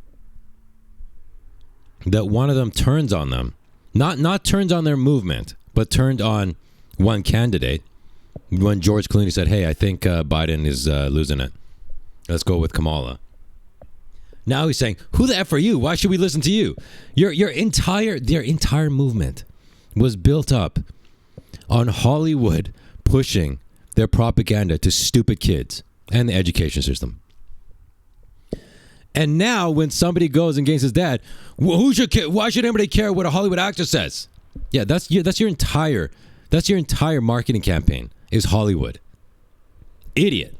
that one of them turns on them, not turns on their movement, but turned on one candidate, when George Clooney said, hey, I think Biden is losing it. Let's go with Kamala. Now he's saying, who the F are you? Why should we listen to you? Their entire movement was built up on Hollywood pushing their propaganda to stupid kids and the education system. And now when somebody goes and gains his dad, well, who should care? Why should anybody care what a Hollywood actor says? Yeah, that's your entire marketing campaign is Hollywood. Idiot.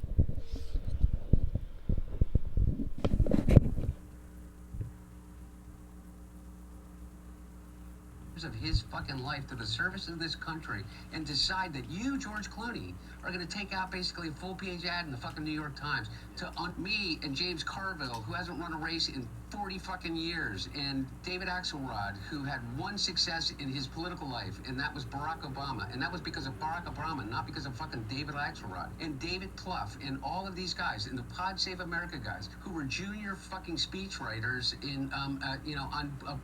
Of his fucking life to the service of this country and decide that you, George Clooney, are going to take out basically a full-page ad in the fucking New York Times on me and James Carville, who hasn't run a race in 40 fucking years, and David Axelrod, who had one success in his political life, and that was Barack Obama, and that was because of Barack Obama, not because of fucking David Axelrod, and David Plouffe, and all of these guys, and the Pod Save America guys, who were junior fucking speechwriters in, on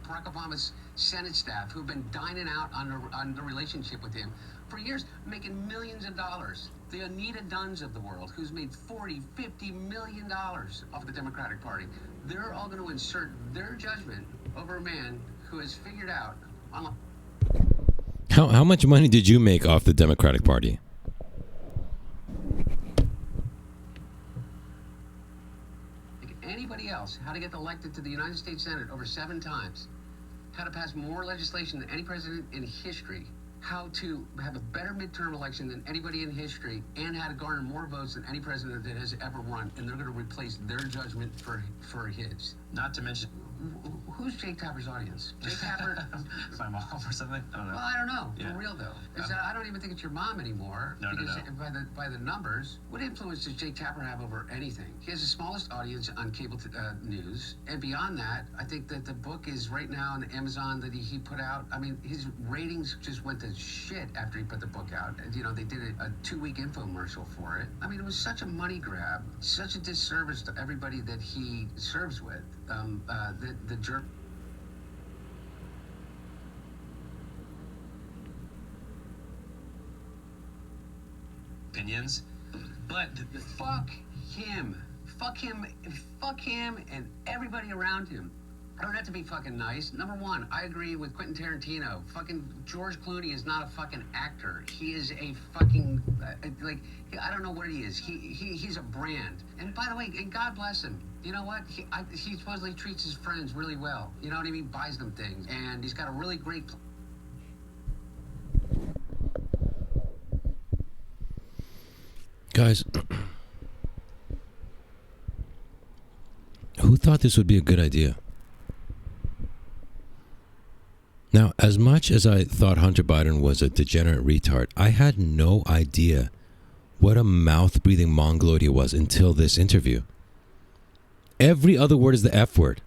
Barack Obama's Senate staff, who've been dining out on the relationship with him for years, making millions of dollars. The Anita Dunns of the world, who's made $40-50 million off the Democratic Party. They're all going to insert their judgment over a man who has figured out... How much money did you make off the Democratic Party? Like anybody else, how to get elected to the United States Senate over 7 times. How to pass more legislation than any president in history, how to have a better midterm election than anybody in history, and how to garner more votes than any president that has ever run. And they're going to replace their judgment for his. Not to mention... Who's Jake Tapper's audience? Jake Tapper... My mom or something? I don't know. Well, I don't know. Yeah. For real, though. I don't even think it's your mom anymore. No, because by the numbers, what influence does Jake Tapper have over anything? He has the smallest audience on cable news. And beyond that, I think that the book is right now on Amazon that he put out. I mean, his ratings just went to shit after he put the book out. You know, they did a 2-week infomercial for it. I mean, it was such a money grab, such a disservice to everybody that he serves with. The jerk. Opinions, but fuck him. fuck him and everybody around him. I don't have to be fucking nice. Number one, I agree with Quentin Tarantino. Fucking George Clooney is not a fucking actor. He is a fucking, I don't know what he is. He's a brand. And by the way, and God bless him. You know what? He supposedly treats his friends really well. You know what I mean? Buys them things. And he's got a really great... Guys, who thought this would be a good idea? Now, as much as I thought Hunter Biden was a degenerate retard, I had no idea what a mouth-breathing mongoloid he was until this interview. Every other word is the F word.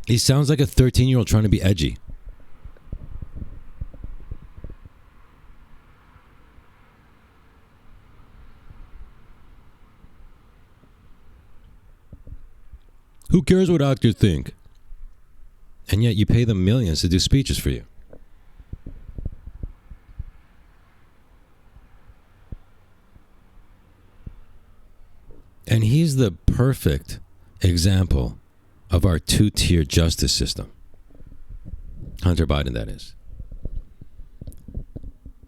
He sounds like a 13-year-old trying to be edgy. Who cares what actors think? And yet you pay them millions to do speeches for you. And he's the perfect example of our two-tier justice system. Hunter Biden, that is.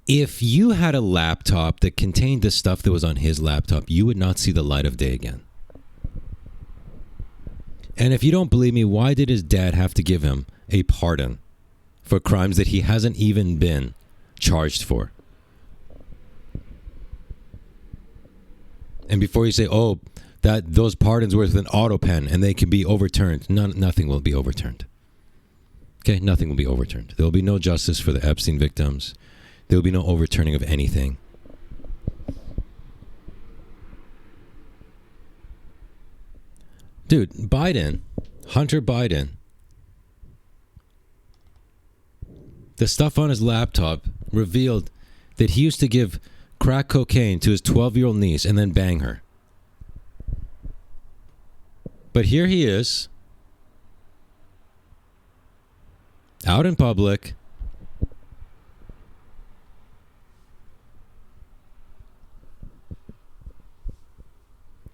If you had a laptop that contained the stuff that was on his laptop, you would not see the light of day again. And if you don't believe me, why did his dad have to give him a pardon for crimes that he hasn't even been charged for? And before you say, oh, that those pardons were with an auto pen and they can be overturned, nothing will be overturned. Okay, nothing will be overturned. There will be no justice for the Epstein victims. There will be no overturning of anything. Dude, Biden, Hunter Biden, the stuff on his laptop revealed that he used to give crack cocaine to his 12-year-old niece and then bang her. But here he is, out in public,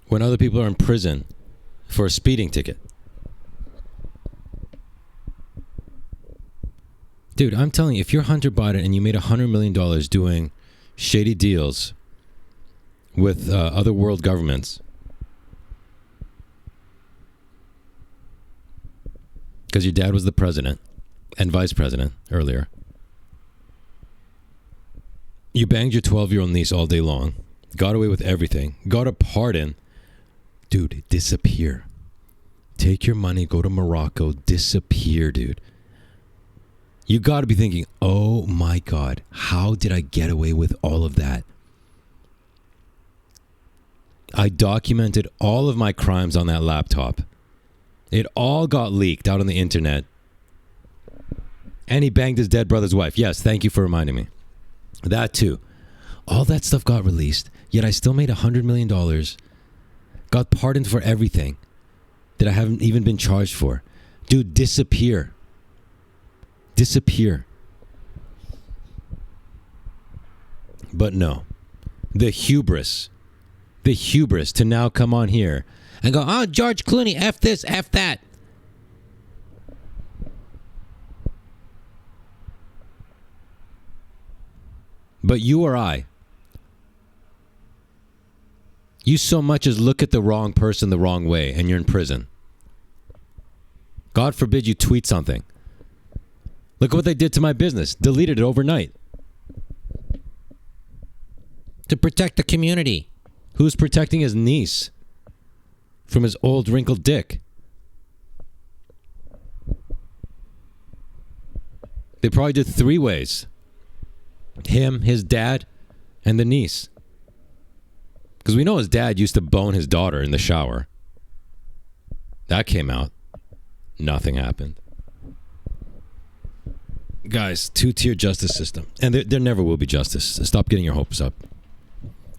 when other people are in prison for a speeding ticket. Dude, I'm telling you, if you're Hunter Biden and you made $100 million doing shady deals with other world governments, because your dad was the president and vice president earlier, you banged your 12-year-old niece all day long, got away with everything, got a pardon. Dude, disappear. Take your money, go to Morocco, disappear, dude. You got to be thinking, oh my God, how did I get away with all of that? I documented all of my crimes on that laptop. It all got leaked out on the internet. And he banged his dead brother's wife. Yes, thank you for reminding me. That too. All that stuff got released, yet I still made $100 million. Got pardoned for everything that I haven't even been charged for. Dude, disappear. Disappear. But no. The hubris to now come on here and go, oh, George Clooney, F this, F that. But you or I, you so much as look at the wrong person the wrong way and you're in prison. God forbid you tweet something. Look at what they did to my business. Deleted it overnight. To protect the community. Who's protecting his niece from his old wrinkled dick? They probably did 3 ways. Him, his dad, and the niece. Because we know his dad used to bone his daughter in the shower. That came out. Nothing happened. Guys, two-tier justice system. And there never will be justice. Stop getting your hopes up.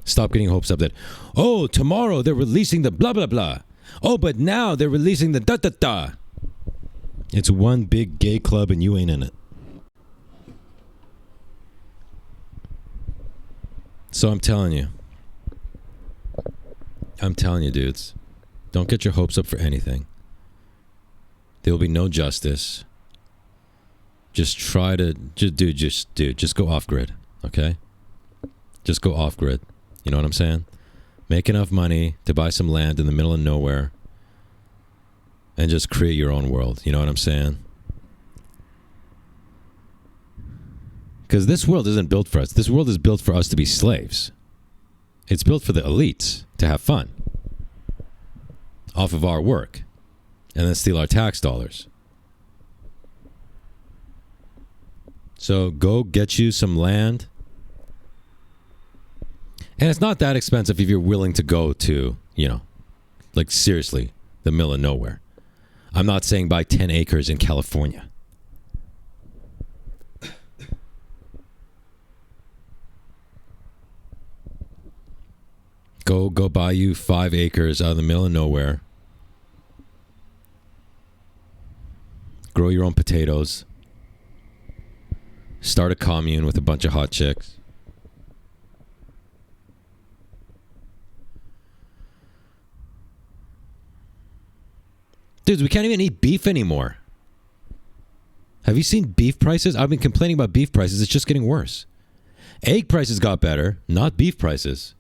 Stop getting hopes up that, oh, tomorrow they're releasing the blah, blah, blah. Oh, but now they're releasing the da, da, da. It's one big gay club and you ain't in it. So I'm telling you, dudes, Don't get your hopes up for anything. There will be no justice. Just try to, just go off grid, okay? Just go off grid. You know what I'm saying? Make enough money to buy some land in the middle of nowhere and just create your own world. You know what I'm saying? Because this world isn't built for us. This world is built for us to be slaves. It's built for the elites to have fun off of our work and then steal our tax dollars. So go get you some land. And it's not that expensive if you're willing to go to, like seriously, the middle of nowhere. I'm not saying buy 10 acres in California. Go buy you 5 acres out of the middle of nowhere. Grow your own potatoes. Start a commune with a bunch of hot chicks. Dudes, we can't even eat beef anymore. Have you seen beef prices? I've been complaining about beef prices. It's just getting worse. Egg prices got better, not beef prices.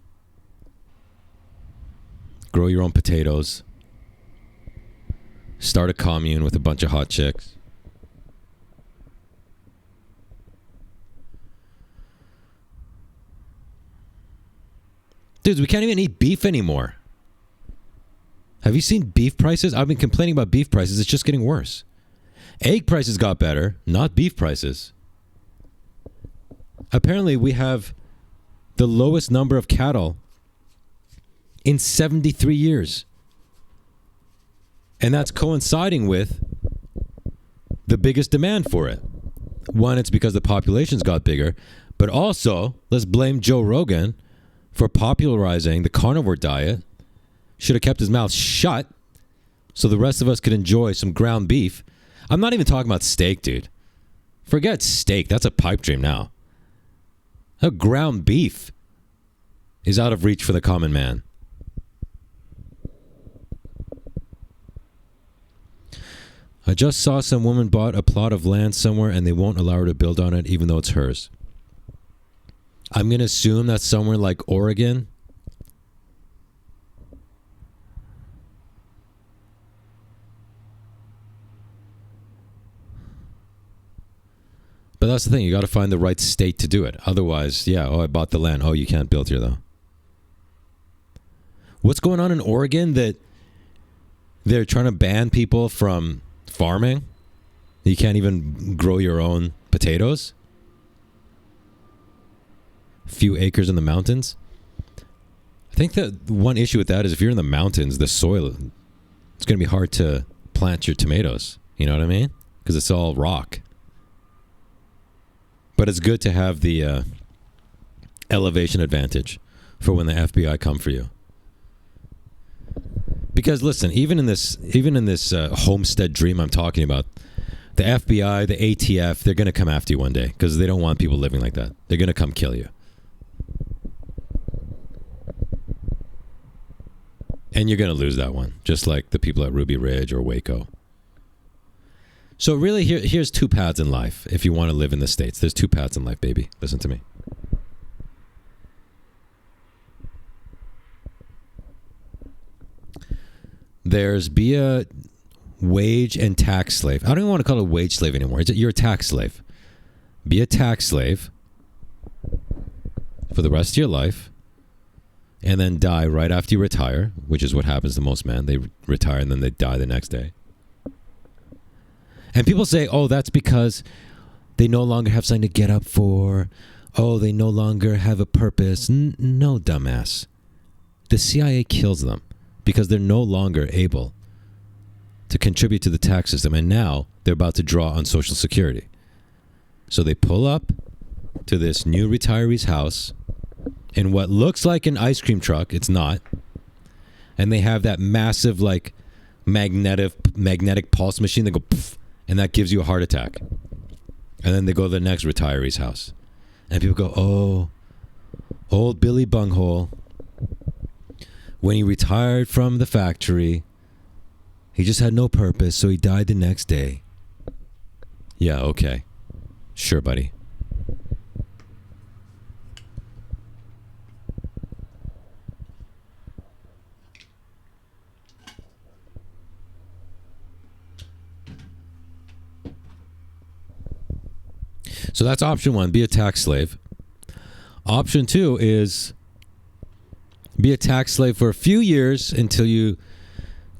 Grow your own potatoes. Start a commune with a bunch of hot chicks. Dudes, we can't even eat beef anymore. Have you seen beef prices? I've been complaining about beef prices. It's just getting worse. Egg prices got better, not beef prices. Apparently, we have the lowest number of cattle in 73 years. And that's coinciding with the biggest demand for it. One, it's because the populations got bigger. But also, let's blame Joe Rogan for popularizing the carnivore diet. Should have kept his mouth shut so the rest of us could enjoy some ground beef. I'm not even talking about steak, dude. Forget steak. That's a pipe dream now. A ground beef is out of reach for the common man. I just saw some woman bought a plot of land somewhere and they won't allow her to build on it even though it's hers. I'm going to assume that's somewhere like Oregon. But that's the thing. You got to find the right state to do it. Otherwise, I bought the land. Oh, you can't build here, though. What's going on in Oregon that they're trying to ban people from farming? You can't even grow your own potatoes? A few acres in the mountains? I think that one issue with that is if you're in the mountains, the soil, it's going to be hard to plant your tomatoes. You know what I mean? Because it's all rock. But it's good to have the elevation advantage for when the FBI come for you. Because listen, even in this homestead dream I'm talking about, the FBI, the ATF, they're going to come after you one day because they don't want people living like that. They're going to come kill you. And you're going to lose that one, just like the people at Ruby Ridge or Waco. So really, here's two paths in life. If you want to live in the States, there's two paths in life, baby. Listen to me. There's be a wage and tax slave. I don't even want to call it a wage slave anymore. You're a tax slave. Be a tax slave for the rest of your life and then die right after you retire, which is what happens to most men. They retire and then they die the next day. And people say, oh, that's because they no longer have something to get up for. Oh, they no longer have a purpose. No, dumbass. The CIA kills them because they're no longer able to contribute to the tax system. And now they're about to draw on Social Security. So they pull up to this new retiree's house in what looks like an ice cream truck. It's not. And they have that massive, like, magnetic pulse machine that go poof. And that gives you a heart attack. And then they go to the next retiree's house. And people go, oh, old Billy Bunghole. when he retired from the factory, he just had no purpose, so he died the next day. Yeah, okay. Sure, buddy. So that's option one, be a tax slave. Option two is be a tax slave for a few years until you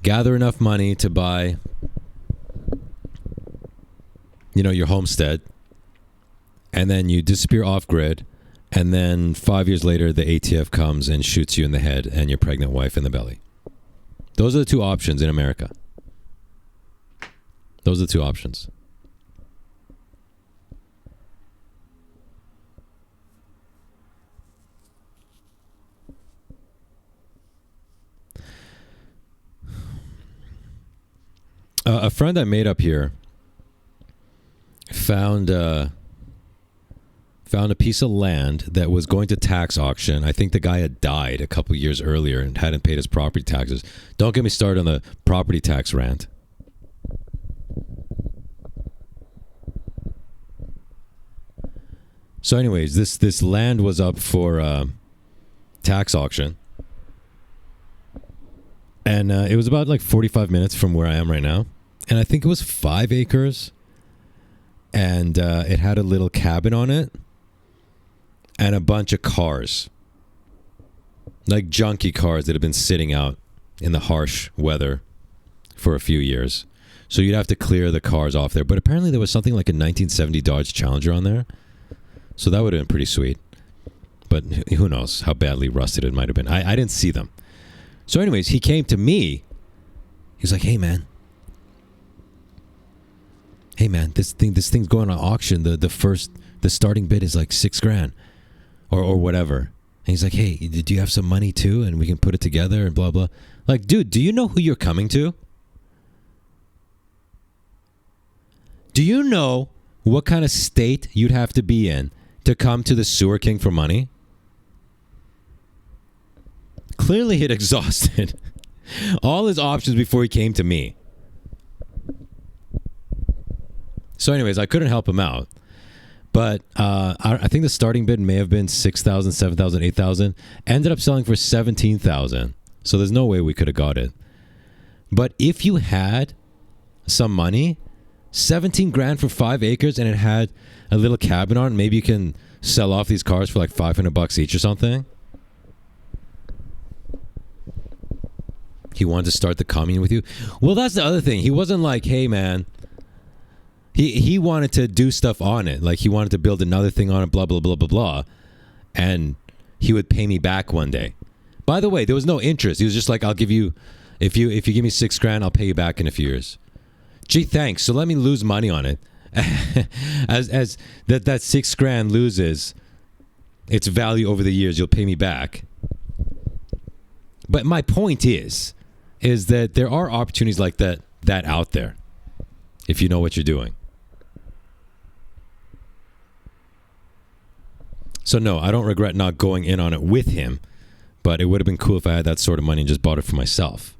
gather enough money to buy, your homestead, and then you disappear off grid, and then 5 years later the ATF comes and shoots you in the head and your pregnant wife in the belly. Those are the two options in America. Those are the two options. A friend I made up here found a piece of land that was going to tax auction. I think the guy had died a couple years earlier and hadn't paid his property taxes. Don't get me started on the property tax rant. So anyways, this land was up for tax auction. And it was about like 45 minutes from where I am right now. And I think it was 5 acres. And it had a little cabin on it. And a bunch of cars. Like junky cars that have been sitting out in the harsh weather for a few years. So you'd have to clear the cars off there. But apparently there was something like a 1970 Dodge Challenger on there. So that would have been pretty sweet. But who knows how badly rusted it might have been. I didn't see them. So anyways, he came to me. He was like, hey man, this thing's going on auction. The starting bid is like $6,000 or whatever. And he's like, hey, do you have some money too? And we can put it together and blah, blah. Like, dude, do you know who you're coming to? Do you know what kind of state you'd have to be in to come to the Sewer King for money? Clearly he had exhausted all his options before he came to me. So anyways, I couldn't help him out. But I think the starting bid may have been $6,000, $7,000, $8,000. Ended up selling for $17,000. So there's no way we could have got it. But if you had some money, $17,000 for 5 acres, and it had a little cabin on it, maybe you can sell off these cars for like $500 each or something. He wanted to start the commune with you. Well, that's the other thing. He wasn't like, hey, man. He wanted to do stuff on it. Like, he wanted to build another thing on it, blah, blah, blah, blah, blah. And he would pay me back one day. By the way, there was no interest. He was just like, I'll give you, if you give me $6,000, I'll pay you back in a few years. Gee, thanks. So let me lose money on it. as that $6,000 loses its value over the years, you'll pay me back. But my point is that there are opportunities like that out there if you know what you're doing. So no, I don't regret not going in on it with him, but it would have been cool if I had that sort of money and just bought it for myself.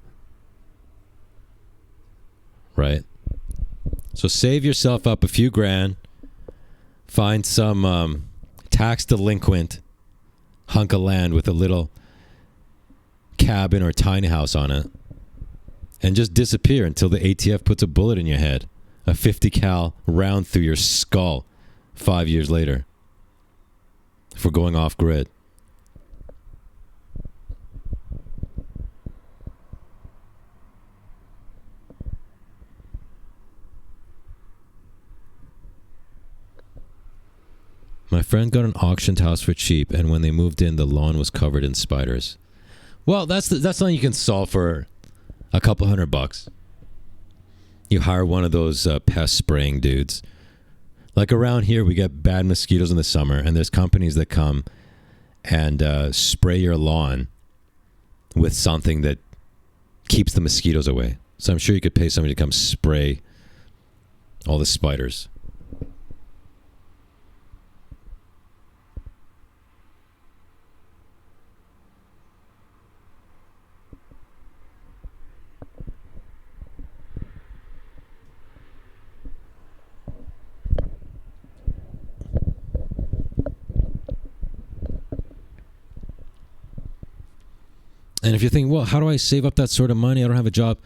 Right? So save yourself up a few grand, find some tax delinquent hunk of land with a little cabin or tiny house on it, and just disappear until the ATF puts a bullet in your head, a 50 cal round through your skull 5 years later for going off grid. My friend got an auctioned house for cheap, and when they moved in, the lawn was covered in spiders. Well, that's something you can solve for a couple $100. You hire one of those pest spraying dudes. Like around here, we get bad mosquitoes in the summer, and there's companies that come and spray your lawn with something that keeps the mosquitoes away. So I'm sure you could pay somebody to come spray all the spiders. And if you're thinking, well, how do I save up that sort of money? I don't have a job.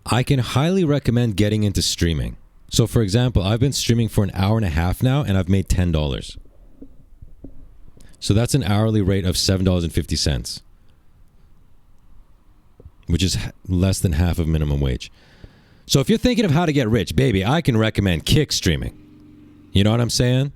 I can highly recommend getting into streaming. So, for example, I've been streaming for an hour and a half now, and I've made $10. So that's an hourly rate of $7.50, which is less than half of minimum wage. So if you're thinking of how to get rich, baby, I can recommend Kick streaming. You know what I'm saying?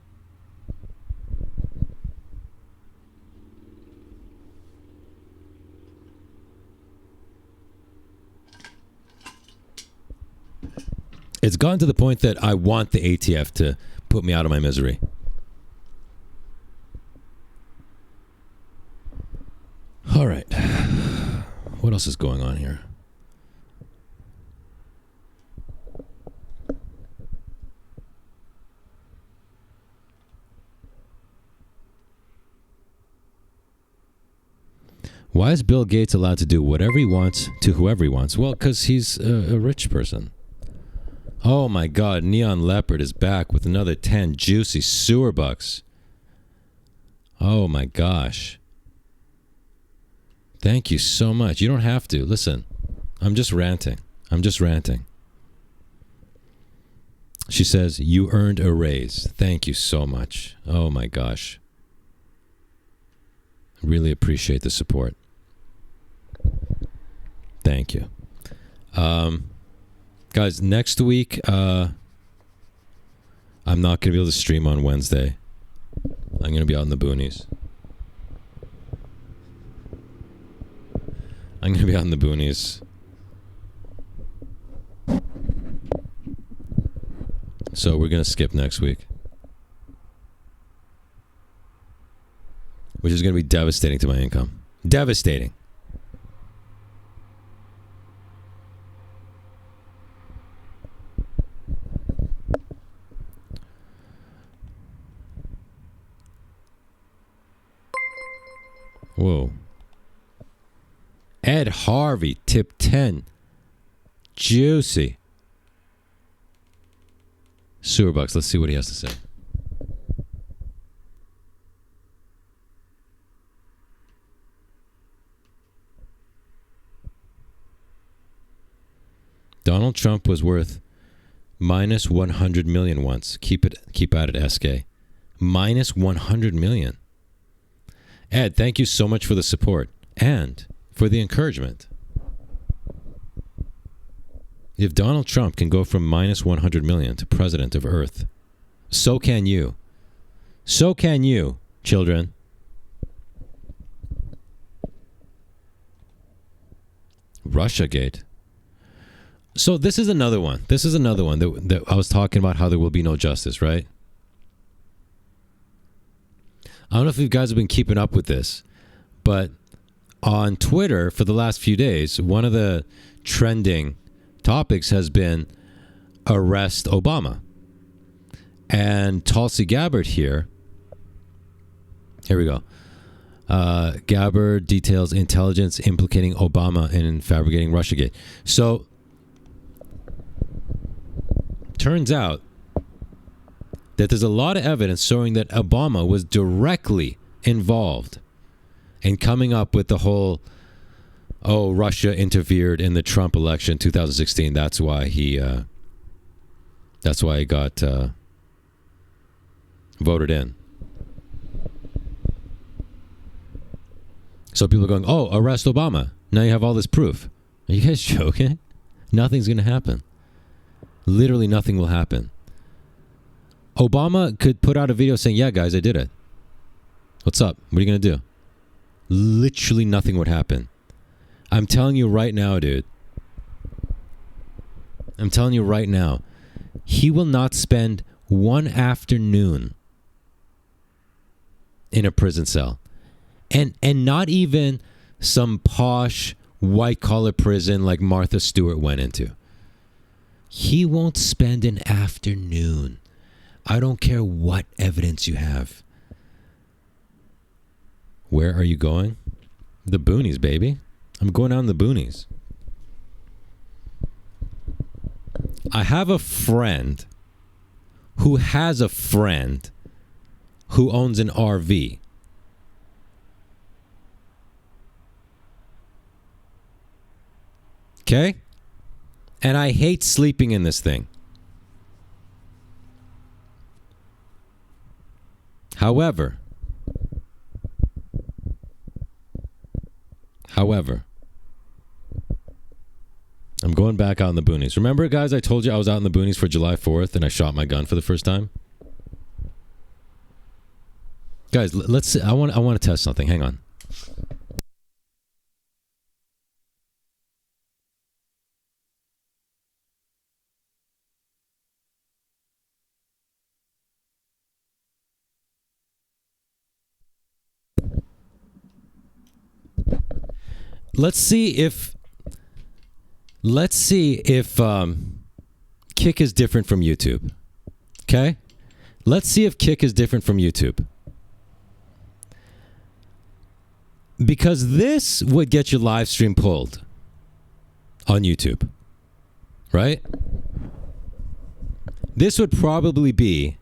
It's gotten to the point that I want the ATF to put me out of my misery. All right. What else is going on here? Why is Bill Gates allowed to do whatever he wants to whoever he wants? Well, because he's a rich person. Oh my God, Neon Leopard is back with another 10 juicy sewer bucks. Oh my gosh. Thank you so much. You don't have to. Listen, I'm just ranting. She says, you earned a raise. Thank you so much. Oh my gosh. Really appreciate the support. Thank you. Guys, next week, I'm not going to be able to stream on Wednesday. I'm going to be out in the boonies. So we're going to skip next week. Which is going to be devastating to my income. Devastating. Whoa. Ed Harvey, tip 10. Juicy. Sewerbucks, let's see what he has to say. Donald Trump was worth minus 100 million once. Keep at it, SK. Minus 100 million. Ed, thank you so much for the support and for the encouragement. If Donald Trump can go from minus 100 million to president of Earth, so can you. So can you, children. Russiagate. So this is another one. That I was talking about how there will be no justice, right? I don't know if you guys have been keeping up with this, but on Twitter for the last few days, one of the trending topics has been arrest Obama. And Tulsi Gabbard here we go. Gabbard details intelligence implicating Obama in fabricating Russiagate. So, turns out that there's a lot of evidence showing that Obama was directly involved in coming up with the whole, Russia interfered in the Trump election 2016. That's why he got voted in. So people are going, arrest Obama. Now you have all this proof. Are you guys joking? Nothing's going to happen. Literally nothing will happen. Obama could put out a video saying, yeah, guys, I did it. What's up? What are you going to do? Literally nothing would happen. I'm telling you right now, dude. I'm telling you right now. He will not spend one afternoon in a prison cell. And not even some posh white-collar prison like Martha Stewart went into. He won't spend an afternoon. I don't care what evidence you have. Where are you going? The boonies, baby. I'm going out in the boonies. I have a friend who has a friend who owns an RV. Okay? And I hate sleeping in this thing. However, I'm going back out in the boonies. Remember, guys, I told you I was out in the boonies for July 4th and I shot my gun for the first time? Guys, let's see. I want to test something. Hang on. Let's see if Kick is different from YouTube. Okay? Let's see if Kick is different from YouTube. Because this would get your live stream pulled on YouTube. Right? This would probably be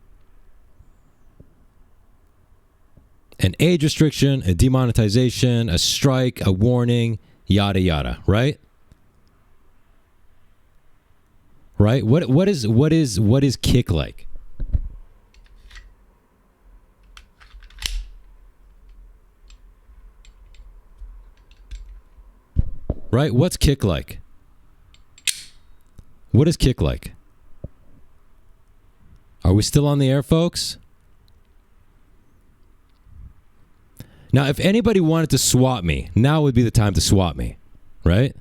an age restriction, a demonetization, a strike, a warning, yada yada, right? Right? What is Kick like? Right? What's Kick like? What is Kick like? Are we still on the air, folks? Now, if anybody wanted to swap me, now would be the time to swap me, right?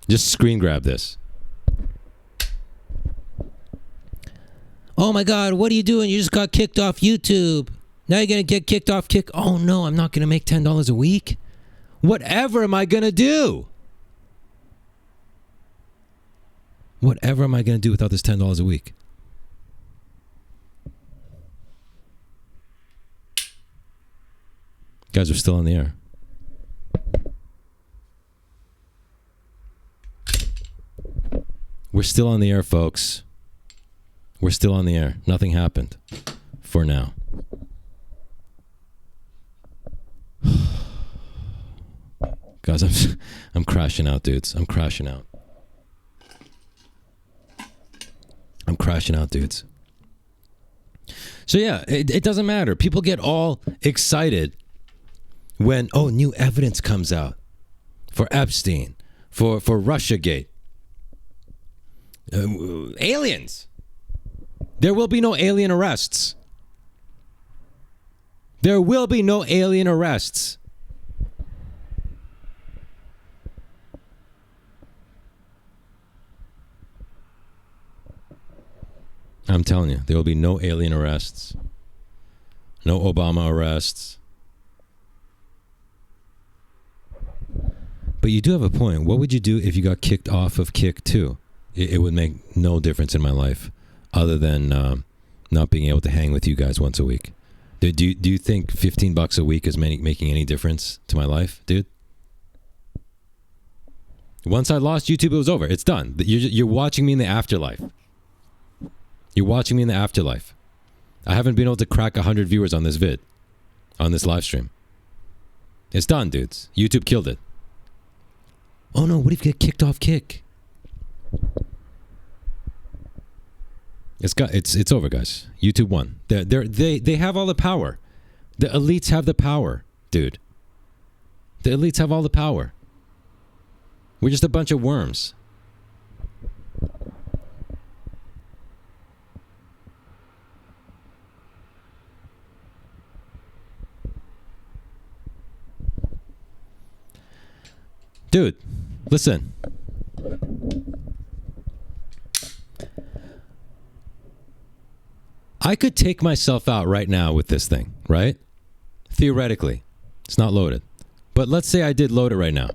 Just screen grab this. Oh my God, what are you doing? You just got kicked off YouTube. Now you're going to get kicked off Kick. Oh no, I'm not going to make $10 a week. Whatever am I going to do? Whatever am I going to do without this $10 a week? Guys, we're still on the air. We're still on the air, folks. We're still on the air. Nothing happened for now. Guys, I'm crashing out, dudes. I'm crashing out. Dudes. So yeah, it doesn't matter. People get all excited when, new evidence comes out for Epstein, for Russiagate. Aliens. There will be no alien arrests. There will be no alien arrests. I'm telling you, there will be no alien arrests. No Obama arrests. But you do have a point. What would you do if you got kicked off of Kick too? It would make no difference in my life other than not being able to hang with you guys once a week. Do you think $15 a week is making any difference to my life, dude? Once I lost YouTube, it was over. It's done. You're watching me in the afterlife. You're watching me in the afterlife. I haven't been able to crack 100 viewers on this vid, on this live stream. It's done, dudes. YouTube killed it. Oh no, what if you get kicked off Kick? It's over, guys. YouTube won. They have all the power. The elites have the power, dude. The elites have all the power. We're just a bunch of worms. Dude, listen. I could take myself out right now with this thing, right? Theoretically. It's not loaded. But let's say I did load it right now.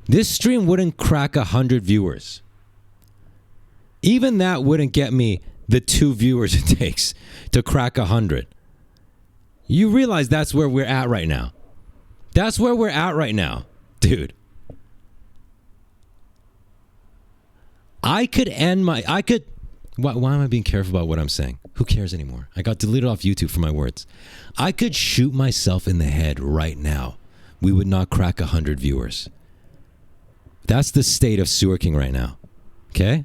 This stream wouldn't crack 100 viewers. Even that wouldn't get me the 2 viewers it takes to crack 100. You realize that's where we're at right now. That's where we're at right now, dude. Why am I being careful about what I'm saying? Who cares anymore? I got deleted off YouTube for my words. I could shoot myself in the head right now. We would not crack 100 viewers. That's the state of Sewer King right now. Okay?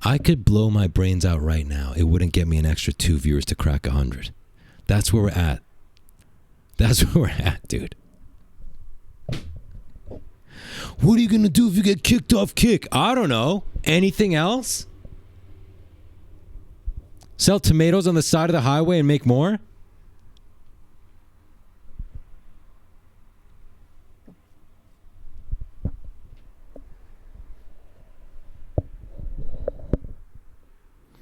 I could blow my brains out right now. It wouldn't get me an extra 2 viewers to crack 100. That's where we're at. That's where we're at, dude. What are you going to do if you get kicked off Kick? I don't know. Anything else? Sell tomatoes on the side of the highway and make more?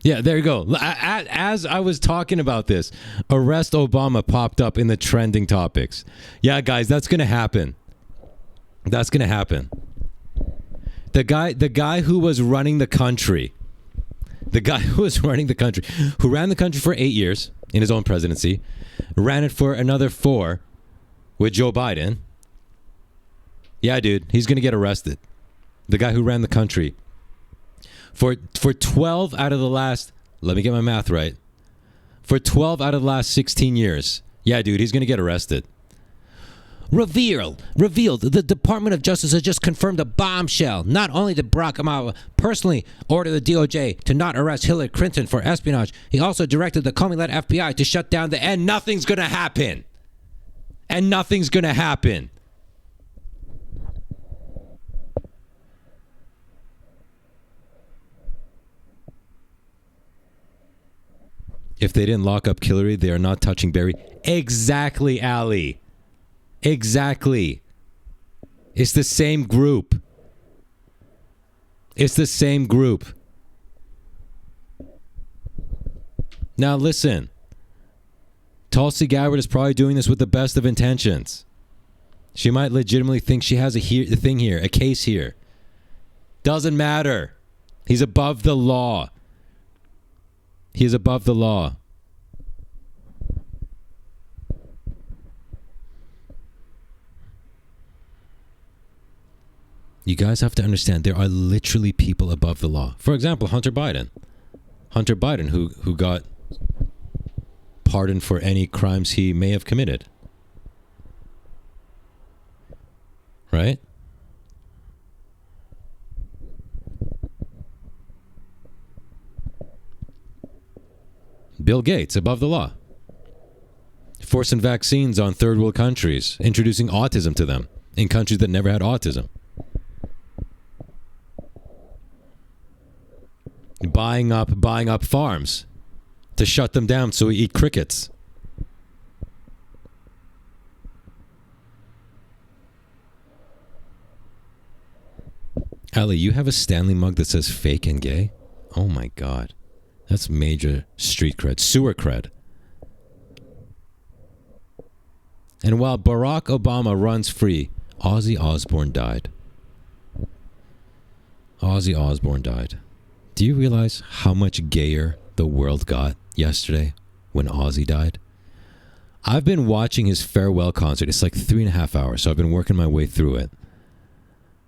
Yeah, there you go. As I was talking about this, arrest Obama popped up in the trending topics. Yeah, guys, that's going to happen. That's going to happen. The guy who was running the country, who ran the country for 8 years in his own presidency, ran it for another 4 with Joe Biden. Yeah, dude, he's going to get arrested. The guy who ran the country. For 12 out of the last, let me get my math right. For 12 out of the last 16 years. Yeah, dude, he's going to get arrested. Revealed, the Department of Justice has just confirmed a bombshell. Not only did Barack Obama personally order the DOJ to not arrest Hillary Clinton for espionage, he also directed the Comey-led FBI to shut down the... And nothing's going to happen. And nothing's going to happen. If they didn't lock up Hillary, they are not touching Barry. Exactly, Ali. Exactly. It's the same group. It's the same group. Now listen. Tulsi Gabbard is probably doing this with the best of intentions. She might legitimately think she has a thing here, a case here. Doesn't matter. He's above the law. He is above the law. You guys have to understand there are literally people above the law. For example, Hunter Biden. Hunter Biden, who got pardoned for any crimes he may have committed. Right? Bill Gates, above the law. Forcing vaccines on third world countries, introducing autism to them in countries that never had autism. Buying up farms to shut them down so we eat crickets. Ali, you have a Stanley mug that says fake and gay? Oh my God. That's major street cred, sewer cred. And while Barack Obama runs free, Ozzy Osbourne died. Ozzy Osbourne died. Do you realize how much gayer the world got yesterday when Ozzy died? I've been watching his farewell concert. It's like 3.5 hours, so I've been working my way through it.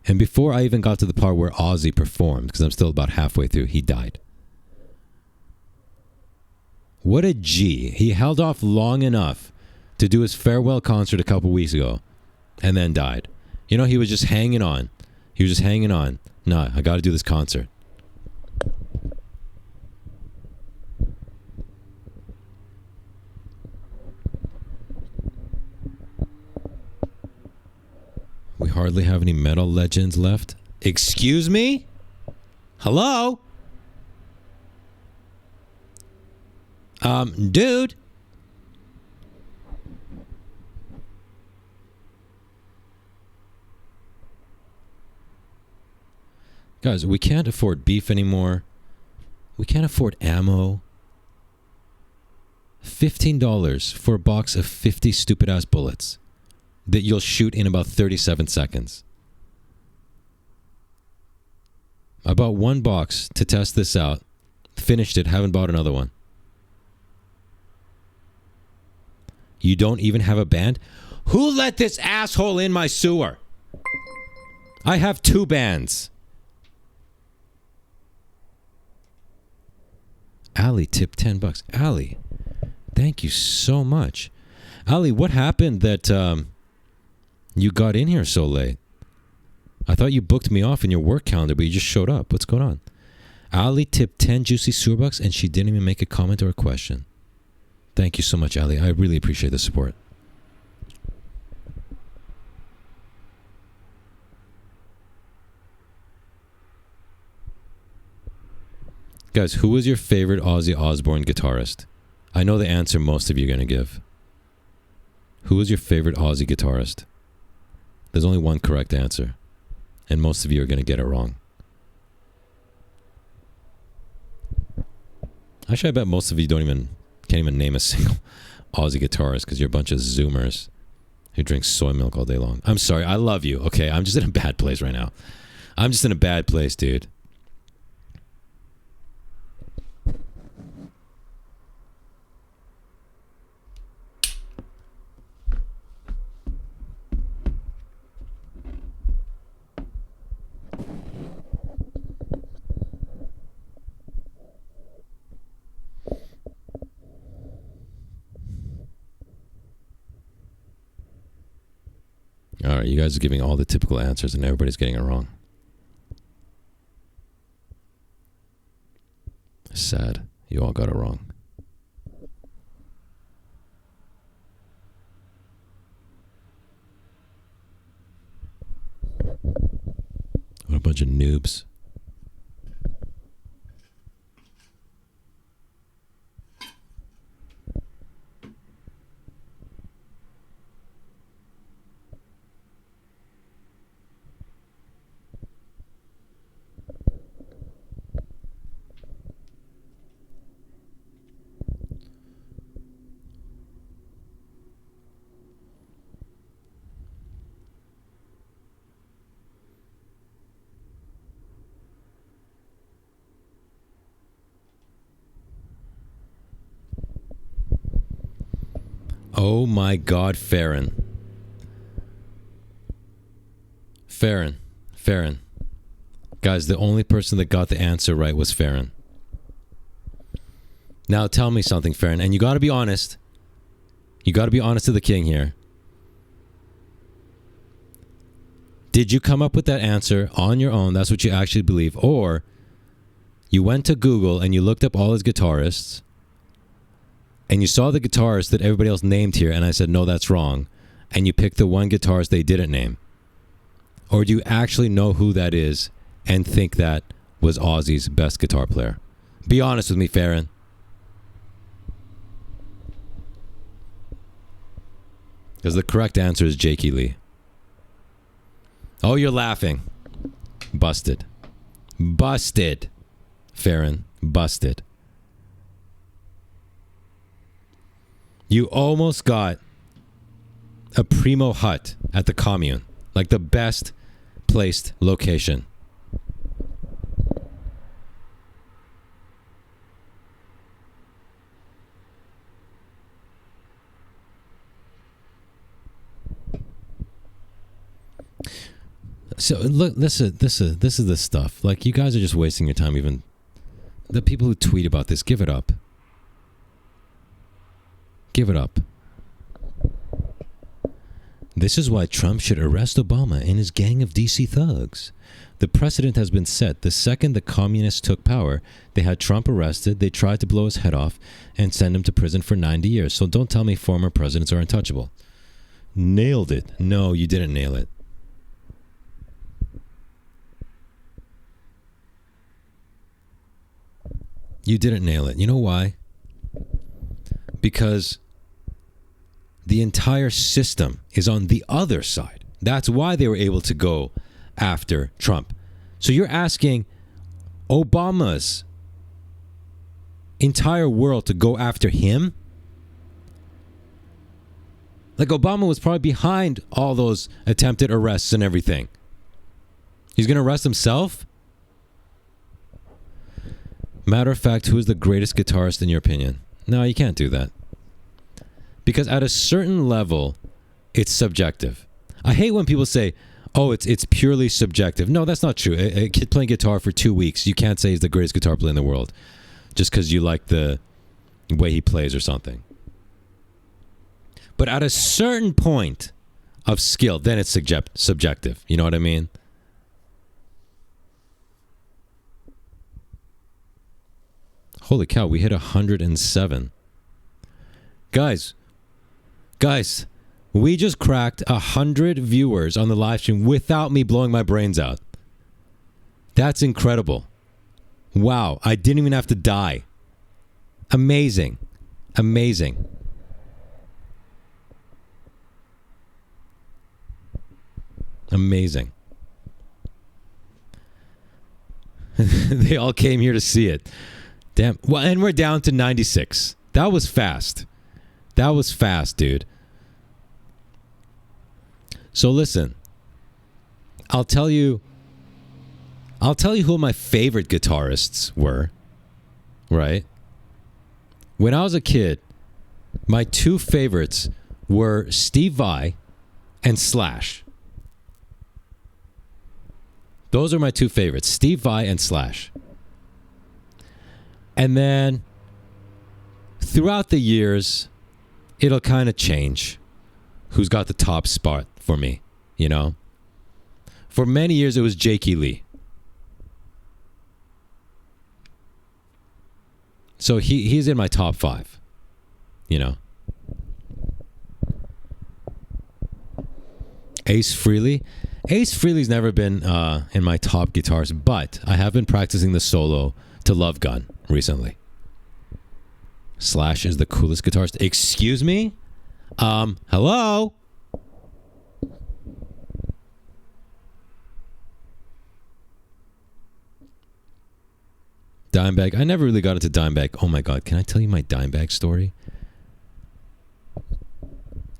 And before I even got to the part where Ozzy performed, because I'm still about halfway through, he died. What a G. He held off long enough to do his farewell concert a couple weeks ago and then died. You know, he was just hanging on. He was just hanging on. No, I got to do this concert. We hardly have any metal legends left. Excuse me? Hello? Dude. Guys, we can't afford beef anymore. We can't afford ammo. $15 for a box of 50 stupid-ass bullets that you'll shoot in about 37 seconds. I bought one box to test this out. Finished it, haven't bought another one. You don't even have a band? Who let this asshole in my sewer? I have 2 bands. Ali tipped $10. Ali, thank you so much. Ali, what happened that You got in here so late. I thought you booked me off in your work calendar, but you just showed up. What's going on? Ali tipped 10 juicy sewer bucks, and she didn't even make a comment or a question. Thank you so much, Ali. I really appreciate the support. Guys, who was your favorite Ozzy Osbourne guitarist? I know the answer most of you are going to give. Who was your favorite Ozzy guitarist? There's only one correct answer, and most of you are going to get it wrong. Actually, I bet most of you can't even name a single Aussie guitarist because you're a bunch of Zoomers who drink soy milk all day long. I'm sorry, I love you, okay? I'm just in a bad place right now. I'm just in a bad place, dude. All right, you guys are giving all the typical answers and everybody's getting it wrong. Sad. You all got it wrong. What a bunch of noobs. Oh my God, Farron. Guys, the only person that got the answer right was Farron. Now tell me something, Farron, and you got to be honest. You got to be honest to the king here. Did you come up with that answer on your own? That's what you actually believe. Or you went to Google and you looked up all his guitarists and you saw the guitarist that everybody else named here, and I said, no, that's wrong. And you picked the one guitarist they didn't name. Or do you actually know who that is and think that was Ozzy's best guitar player? Be honest with me, Farron. Because the correct answer is Jakey Lee. Oh, you're laughing. Busted. Busted. Farron, busted. You almost got a primo hut at the commune. Like the best placed location. So look, this is the stuff. Like, you guys are just wasting your time. Even the people who tweet about this, give it up. Give it up. This is why Trump should arrest Obama and his gang of DC thugs. The precedent has been set. The second the communists took power, they had Trump arrested, they tried to blow his head off, and send him to prison for 90 years. So don't tell me former presidents are untouchable. Nailed it. No, you didn't nail it. You didn't nail it. You know why? Because the entire system is on the other side. That's why they were able to go after Trump. So you're asking Obama's entire world to go after him? Like, Obama was probably behind all those attempted arrests and everything. He's going to arrest himself? Matter of fact, who is the greatest guitarist in your opinion? No, you can't do that. Because at a certain level, it's subjective. I hate when people say, oh, it's purely subjective. No, that's not true. A kid playing guitar for 2 weeks, you can't say he's the greatest guitar player in the world just because you like the way he plays or something. But at a certain point, of skill, then it's subjective. You know what I mean? Holy cow, we hit 107. Guys, we just cracked 100 viewers on the live stream without me blowing my brains out. That's incredible. Wow, I didn't even have to die. Amazing. Amazing. Amazing. They all came here to see it. Damn. Well, and we're down to 96. That was fast. That was fast, dude. So listen. I'll tell you who my favorite guitarists were. Right? When I was a kid, my two favorites were Steve Vai and Slash. Those are my two favorites, Steve Vai and Slash. And then throughout the years, it'll kind of change who's got the top spot for me, you know? For many years, it was Jakey Lee. So he's in my top 5, you know? Ace Frehley. Ace Frehley's never been in my top guitars, but I have been practicing the solo to Love Gun recently. Slash is the coolest guitarist. Excuse me? Hello? Dimebag. I never really got into Dimebag. Oh my God. Can I tell you my Dimebag story?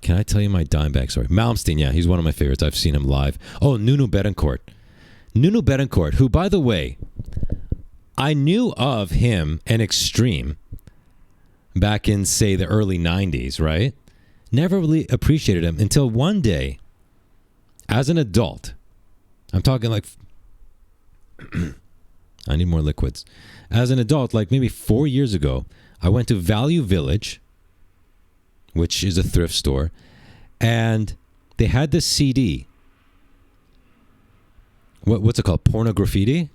Can I tell you my Dimebag story? Malmsteen, yeah, he's one of my favorites. I've seen him live. Oh, Nuno Bettencourt. Nuno Bettencourt, who, by the way, I knew of him and Extreme back in, say, the early 90s, right? Never really appreciated him until one day, as an adult, I'm talking like, I need more liquids. As an adult, like maybe 4 years ago, I went to Value Village, which is a thrift store, and they had this CD. What's it called? Porno Graffiti?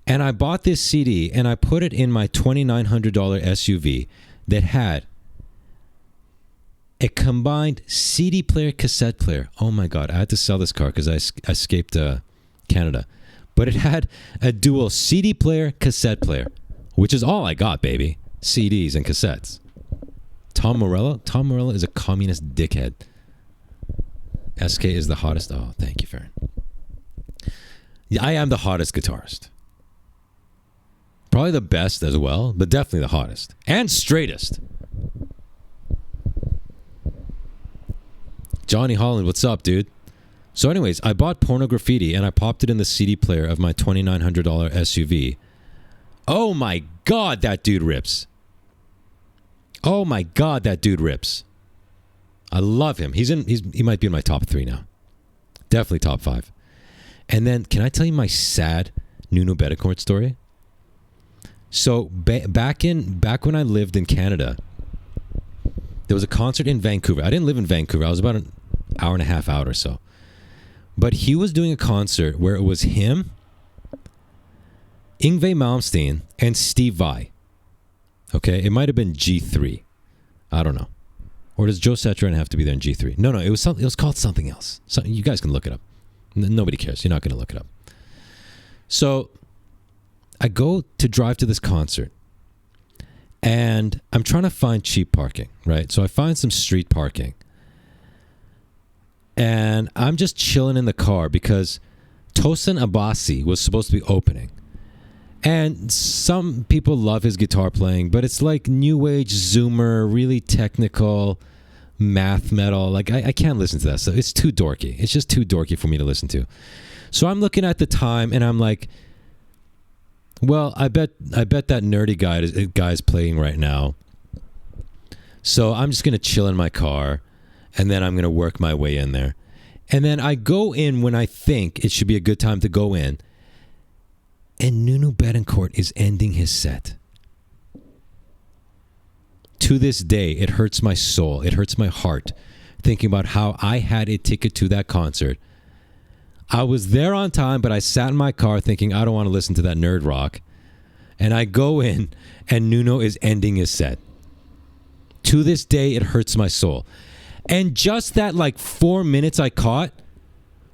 And I bought this CD, and I put it in my $2,900 SUV that had a combined CD player, cassette player. Oh my God, I had to sell this car because I escaped Canada. But it had a dual CD player, cassette player, which is all I got, baby. CDs and cassettes. Tom Morello is a communist dickhead. SK is the hottest. Oh, thank you, Farron. Yeah, I am the hottest guitarist. Probably the best as well, but definitely the hottest. And straightest. Johnny Holland, what's up, dude? So anyways, I bought Porno Graffiti and I popped it in the CD player of my $2,900 SUV. Oh my God, that dude rips. Oh my God, that dude rips. I love him. He might be in my top 3 now. Definitely top 5. And then, can I tell you my sad Nuno Bettencourt story? So back when I lived in Canada, there was a concert in Vancouver. I didn't live in Vancouver. I was about an hour and a half out or so. But he was doing a concert where it was him, Yngwie Malmsteen, and Steve Vai. Okay, it might have been G3. I don't know. Or does Joe Satriani have to be there in G3? No, it was called something else. So you guys can look it up. Nobody cares. You're not going to look it up. So I go to drive to this concert, and I'm trying to find cheap parking, right? So I find some street parking, and I'm just chilling in the car because Tosin Abasi was supposed to be opening. And some people love his guitar playing, but it's like new age Zoomer, really technical math metal. Like I can't listen to that stuff. It's too dorky. It's just too dorky for me to listen to. So I'm looking at the time and I'm like, well, I bet that nerdy guy's playing right now. So I'm just going to chill in my car and then I'm going to work my way in there. And then I go in when I think it should be a good time to go in. And Nuno Bettencourt is ending his set. To this day, it hurts my soul. It hurts my heart thinking about how I had a ticket to that concert. I was there on time, but I sat in my car thinking I don't want to listen to that nerd rock. And I go in and Nuno is ending his set. To this day, it hurts my soul. And just that like 4 minutes I caught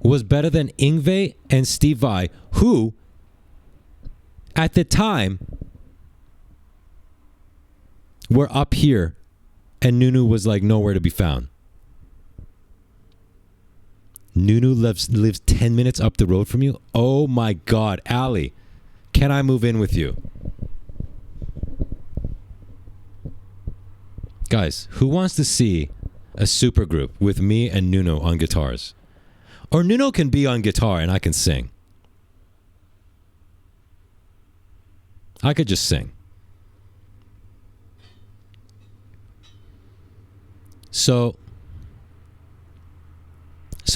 was better than Yngwie and Steve Vai, who at the time were up here and Nuno was like nowhere to be found. Nuno lives 10 minutes up the road from you? Oh my God, Ali, can I move in with you? Guys, who wants to see a supergroup with me and Nuno on guitars? Or Nuno can be on guitar and I can sing. I could just sing. So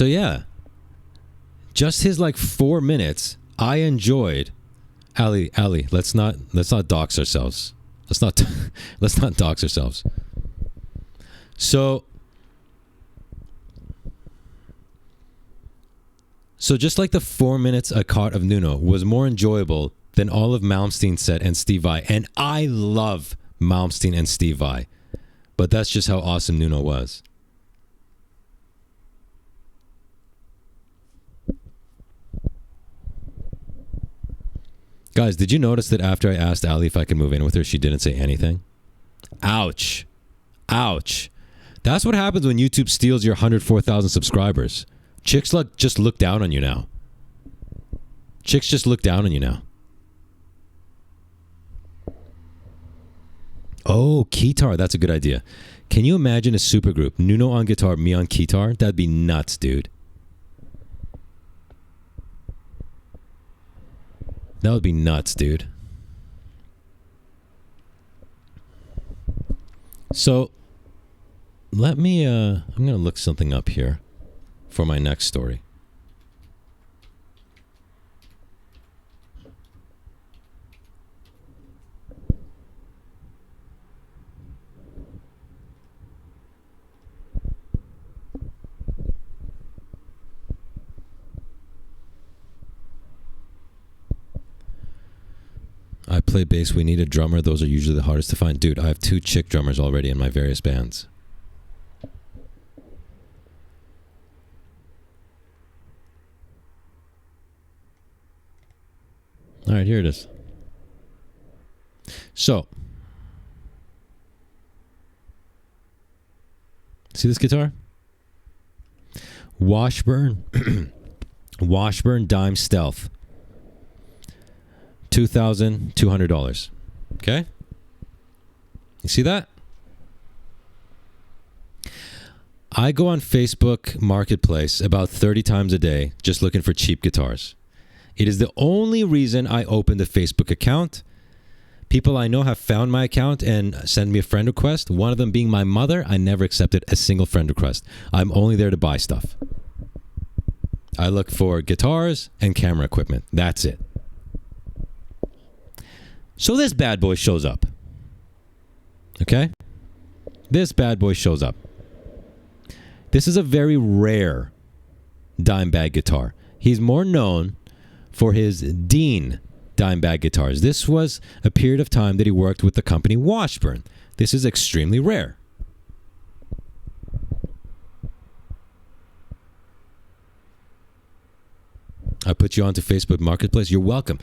yeah, just his like 4 minutes, I enjoyed. Ali, let's not dox ourselves. Let's not dox ourselves. So just like the 4 minutes I caught of Nuno was more enjoyable than all of Malmsteen's set and Steve Vai, and I love Malmsteen and Steve Vai, but that's just how awesome Nuno was. Guys, did you notice that after I asked Ali if I could move in with her, she didn't say anything? Ouch. Ouch. That's what happens when YouTube steals your 104,000 subscribers. Chicks just look down on you now. Chicks just look down on you now. Oh, keytar. That's a good idea. Can you imagine a supergroup? Nuno on guitar, me on keytar? That'd be nuts, dude. That would be nuts, dude. So, let me, I'm going to look something up here for my next story. I play bass. We need a drummer. Those are usually the hardest to find. Dude, I have 2 chick drummers already in my various bands. All right, here it is. So, see this guitar? Washburn Dime Stealth. $2,200. Okay? You see that? I go on Facebook Marketplace about 30 times a day just looking for cheap guitars. It is the only reason I opened a Facebook account. People I know have found my account and send me a friend request. One of them being my mother. I never accepted a single friend request. I'm only there to buy stuff. I look for guitars and camera equipment. That's it. So this bad boy shows up. Okay? This bad boy shows up. This is a very rare dime bag guitar. He's more known for his Dean dime bag guitars. This was a period of time that he worked with the company Washburn. This is extremely rare. I put you onto Facebook Marketplace. You're welcome.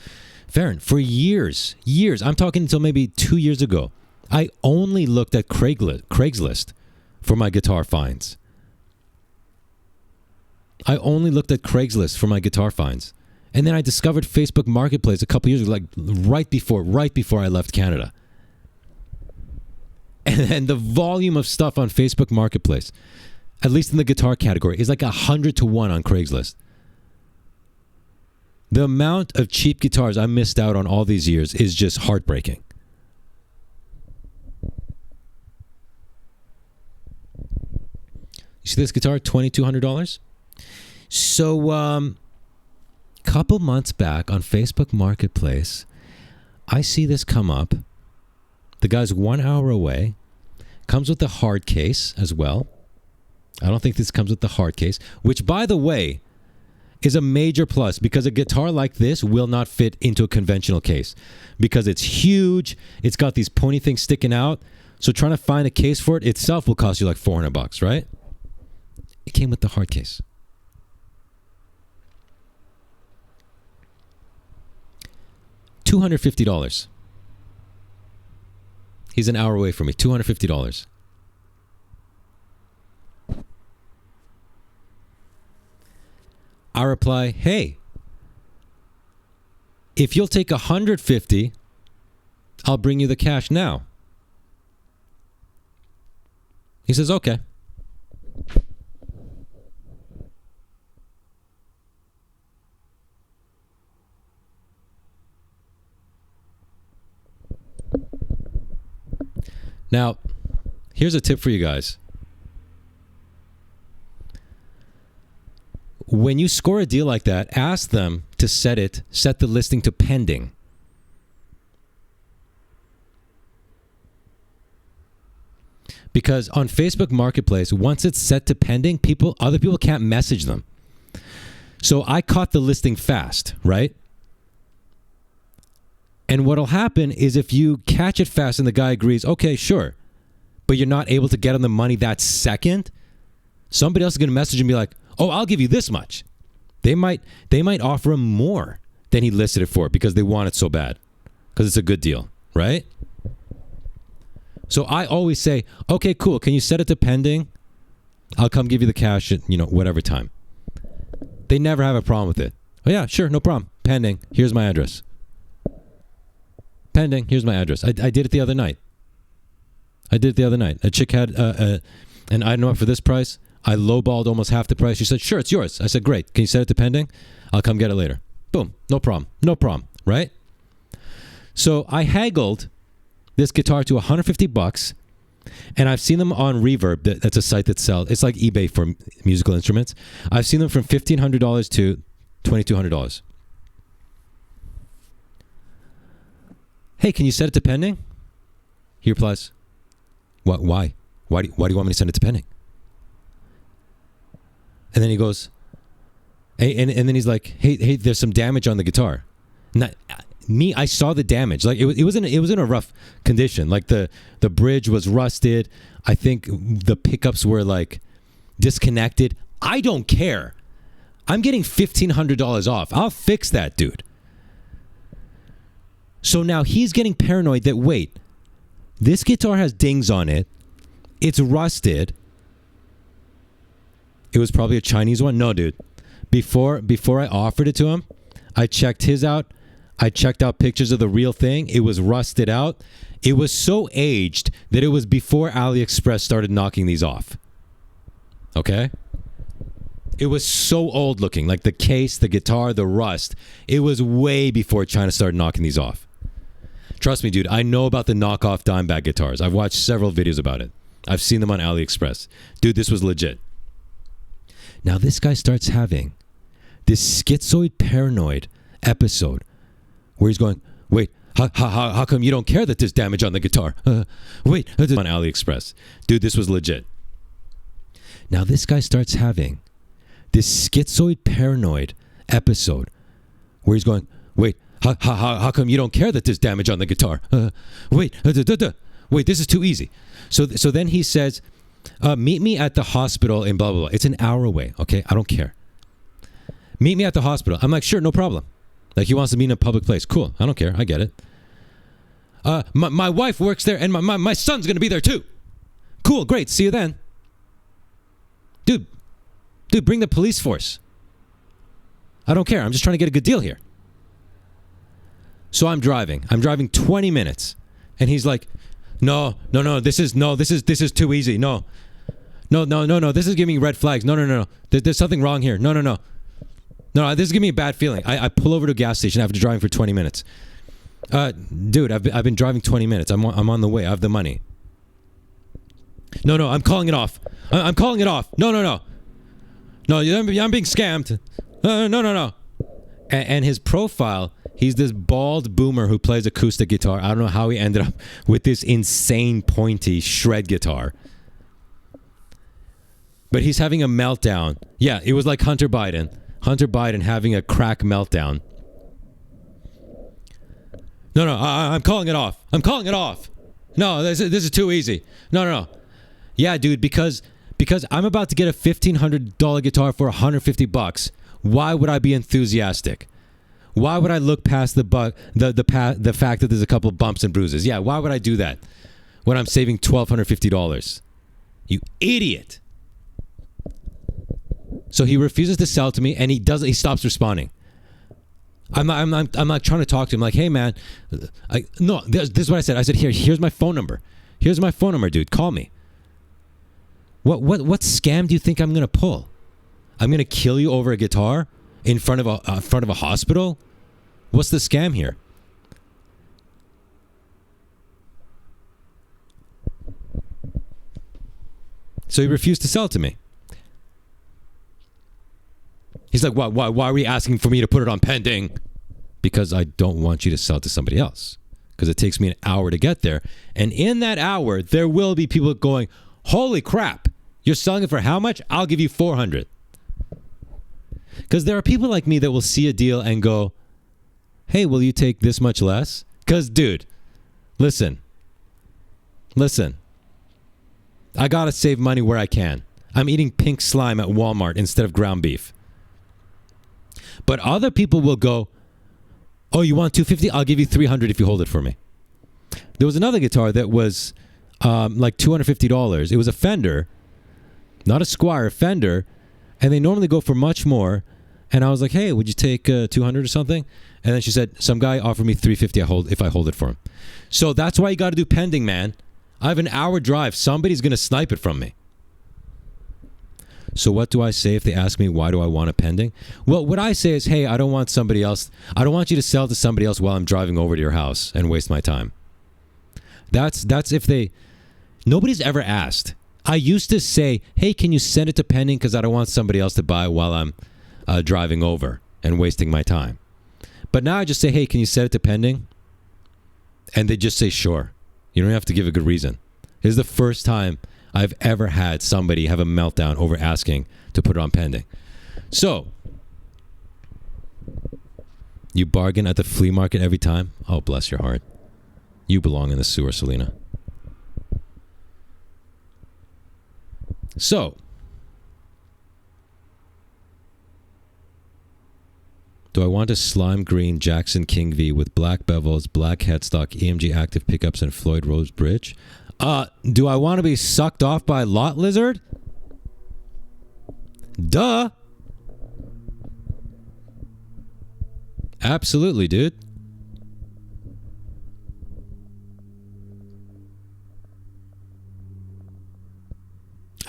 Farron, for years, I'm talking until maybe 2 years ago, I only looked at Craigslist for my guitar finds. And then I discovered Facebook Marketplace a couple years ago, like right before I left Canada. And the volume of stuff on Facebook Marketplace, at least in the guitar category, is like 100 to 1 on Craigslist. The amount of cheap guitars I missed out on all these years is just heartbreaking. You see this guitar, $2,200? So, couple months back on Facebook Marketplace, I see this come up. The guy's 1 hour away. Comes with the hard case as well. I don't think this comes with the hard case, which, by the way, is a major plus because a guitar like this will not fit into a conventional case because it's huge. It's got these pointy things sticking out. So trying to find a case for it itself will cost you like $400, right? It came with the hard case. $250. He's an hour away from me. $250. I reply, hey, if you'll take $150, I'll bring you the cash now. He says, okay. Now, here's a tip for you guys. When you score a deal like that, ask them to set the listing to pending. Because on Facebook Marketplace, once it's set to pending, other people can't message them. So I caught the listing fast, right? And what'll happen is if you catch it fast and the guy agrees, okay, sure, but you're not able to get him the money that second, somebody else is going to message and be like, oh, I'll give you this much. They might offer him more than he listed it for because they want it so bad, because it's a good deal, right? So I always say, okay, cool. Can you set it to pending? I'll come give you the cash at, whatever time. They never have a problem with it. Oh yeah, sure, no problem. Pending. Here's my address. Pending. Here's my address. I did it the other night. A chick had an item up for this price. I lowballed almost half the price. She said, sure, it's yours. I said, great. Can you set it to pending? I'll come get it later. Boom. No problem. Right? So I haggled this guitar to $150, and I've seen them on Reverb. That's a site that sells. It's like eBay for musical instruments. I've seen them from $1,500 to $2,200. Hey, can you set it to pending? He replies, what? Why? Why do you want me to send it to pending? And then he goes, hey, and then he's like, hey, there's some damage on the guitar. I saw the damage. Like it was in a rough condition. Like the bridge was rusted. I think the pickups were like disconnected. I don't care. I'm getting $1,500 off. I'll fix that, dude. So now he's getting paranoid that, wait, this guitar has dings on it. It's rusted. It was probably a Chinese one. No, dude. Before I offered it to him, I checked his out. I checked out pictures of the real thing. It was rusted out. It was so aged that it was before AliExpress started knocking these off. Okay? It was so old looking. Like the case, the guitar, the rust. It was way before China started knocking these off. Trust me, dude. I know about the knockoff Dimebag guitars. I've watched several videos about it. I've seen them on AliExpress. Dude, this was legit. Now this guy starts having this schizoid paranoid episode where he's going, wait, how come you don't care that there's damage on the guitar? Wait, on AliExpress. Dude, this was legit. Now this guy starts having this schizoid paranoid episode where he's going, wait, how come you don't care that there's damage on the guitar? Wait, this is too easy. So then he says, meet me at the hospital in blah, blah, blah. It's an hour away, okay? I don't care. Meet me at the hospital. I'm like, sure, no problem. Like, he wants to meet in a public place. Cool, I don't care. I get it. My wife works there, and my son's going to be there too. Cool, great. See you then. Dude, bring the police force. I don't care. I'm just trying to get a good deal here. So I'm driving 20 minutes. And he's like, no, this is too easy. No, this is giving me red flags. No. There's something wrong here. No, this is giving me a bad feeling. I pull over to a gas station after driving for 20 minutes. Dude, I've been driving 20 minutes. I'm on the way. I have the money. No, I'm calling it off. I'm calling it off. No. No, I'm being scammed. No. And his profile, he's this bald boomer who plays acoustic guitar. I don't know how he ended up with this insane pointy shred guitar. But he's having a meltdown. Yeah, it was like Hunter Biden. Hunter Biden having a crack meltdown. No, I'm calling it off. I'm calling it off. No, this is too easy. No. Yeah, dude, because I'm about to get a $1,500 guitar for $150. Why would I be enthusiastic? Why would I look past the fact that there's a couple of bumps and bruises? Yeah, why would I do that when I'm saving $1,250? You idiot. So he refuses to sell to me, and he stops responding. I'm not trying to talk to him like, hey man, this is what I said. I said, here's my phone number. Here's my phone number, dude. Call me. What scam do you think I'm gonna pull? I'm gonna kill you over a guitar in front of a hospital? What's the scam here? So he refused to sell to me. He's like, why are we asking for me to put it on pending? Because I don't want you to sell it to somebody else. Because it takes me an hour to get there. And in that hour, there will be people going, holy crap, you're selling it for how much? I'll give you $400. Because there are people like me that will see a deal and go, hey, will you take this much less? Because, dude, listen. I got to save money where I can. I'm eating pink slime at Walmart instead of ground beef. But other people will go, oh, you want $250? I'll give you $300 if you hold it for me. There was another guitar that was like $250. It was a Fender, not a Squier, a Fender, and they normally go for much more. And I was like, hey, would you take $200 or something? And then she said, some guy offered me $350 if I hold it for him. So that's why you got to do pending, man. I have an hour drive. Somebody's going to snipe it from me. So what do I say if they ask me, why do I want a pending? Well, what I say is, hey, I don't want somebody else. I don't want you to sell to somebody else while I'm driving over to your house and waste my time. That's if they... Nobody's ever asked. I used to say, hey, can you send it to pending because I don't want somebody else to buy while I'm driving over and wasting my time. But now I just say, hey, can you set it to pending? And they just say, sure. You don't have to give a good reason. This is the first time I've ever had somebody have a meltdown over asking to put it on pending. So, you bargain at the flea market every time? Oh, bless your heart. You belong in the sewer, Selena. So, do I want a slime green Jackson King V with black bevels, black headstock, EMG active pickups, and Floyd Rose bridge? Do I want to be sucked off by Lot Lizard? Duh. Absolutely, dude.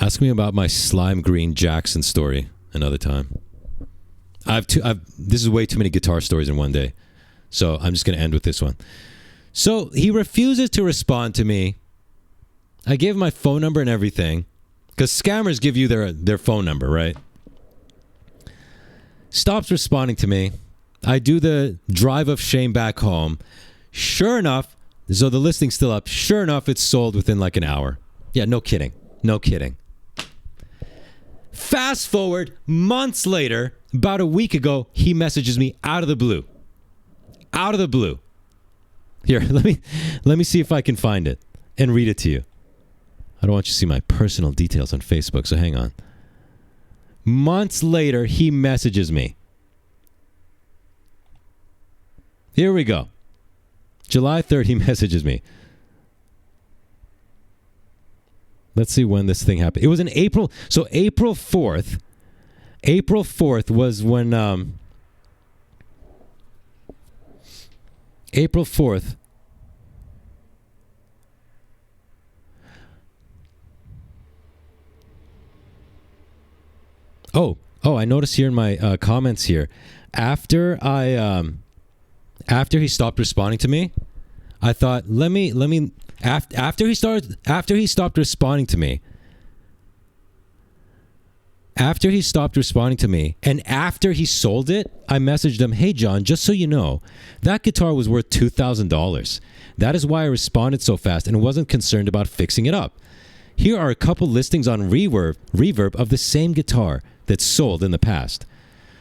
Ask me about my slime green Jackson story another time. This is way too many guitar stories in one day. So I'm just going to end with this one. So he refuses to respond to me. I gave him my phone number and everything. Because scammers give you their phone number, right? Stops responding to me. I do the drive of shame back home. Sure enough, so the listing's still up. Sure enough, it's sold within like an hour. Yeah, no kidding. No kidding. Fast forward months later, about a week ago, he messages me out of the blue. Out of the blue. Here, let me see if I can find it and read it to you. I don't want you to see my personal details on Facebook, so hang on. Months later, he messages me. Here we go. July 3rd, he messages me. Let's see when this thing happened. It was in April. So April 4th. April 4th was when... April 4th. Oh, I noticed here in my comments here. After he stopped responding to me, I thought, after he stopped responding to me, After he stopped responding to me and after he sold it, I messaged him, "Hey John, just so you know, that guitar was worth $2,000. That is why I responded so fast and wasn't concerned about fixing it up. Here are a couple listings on Reverb of the same guitar that sold in the past."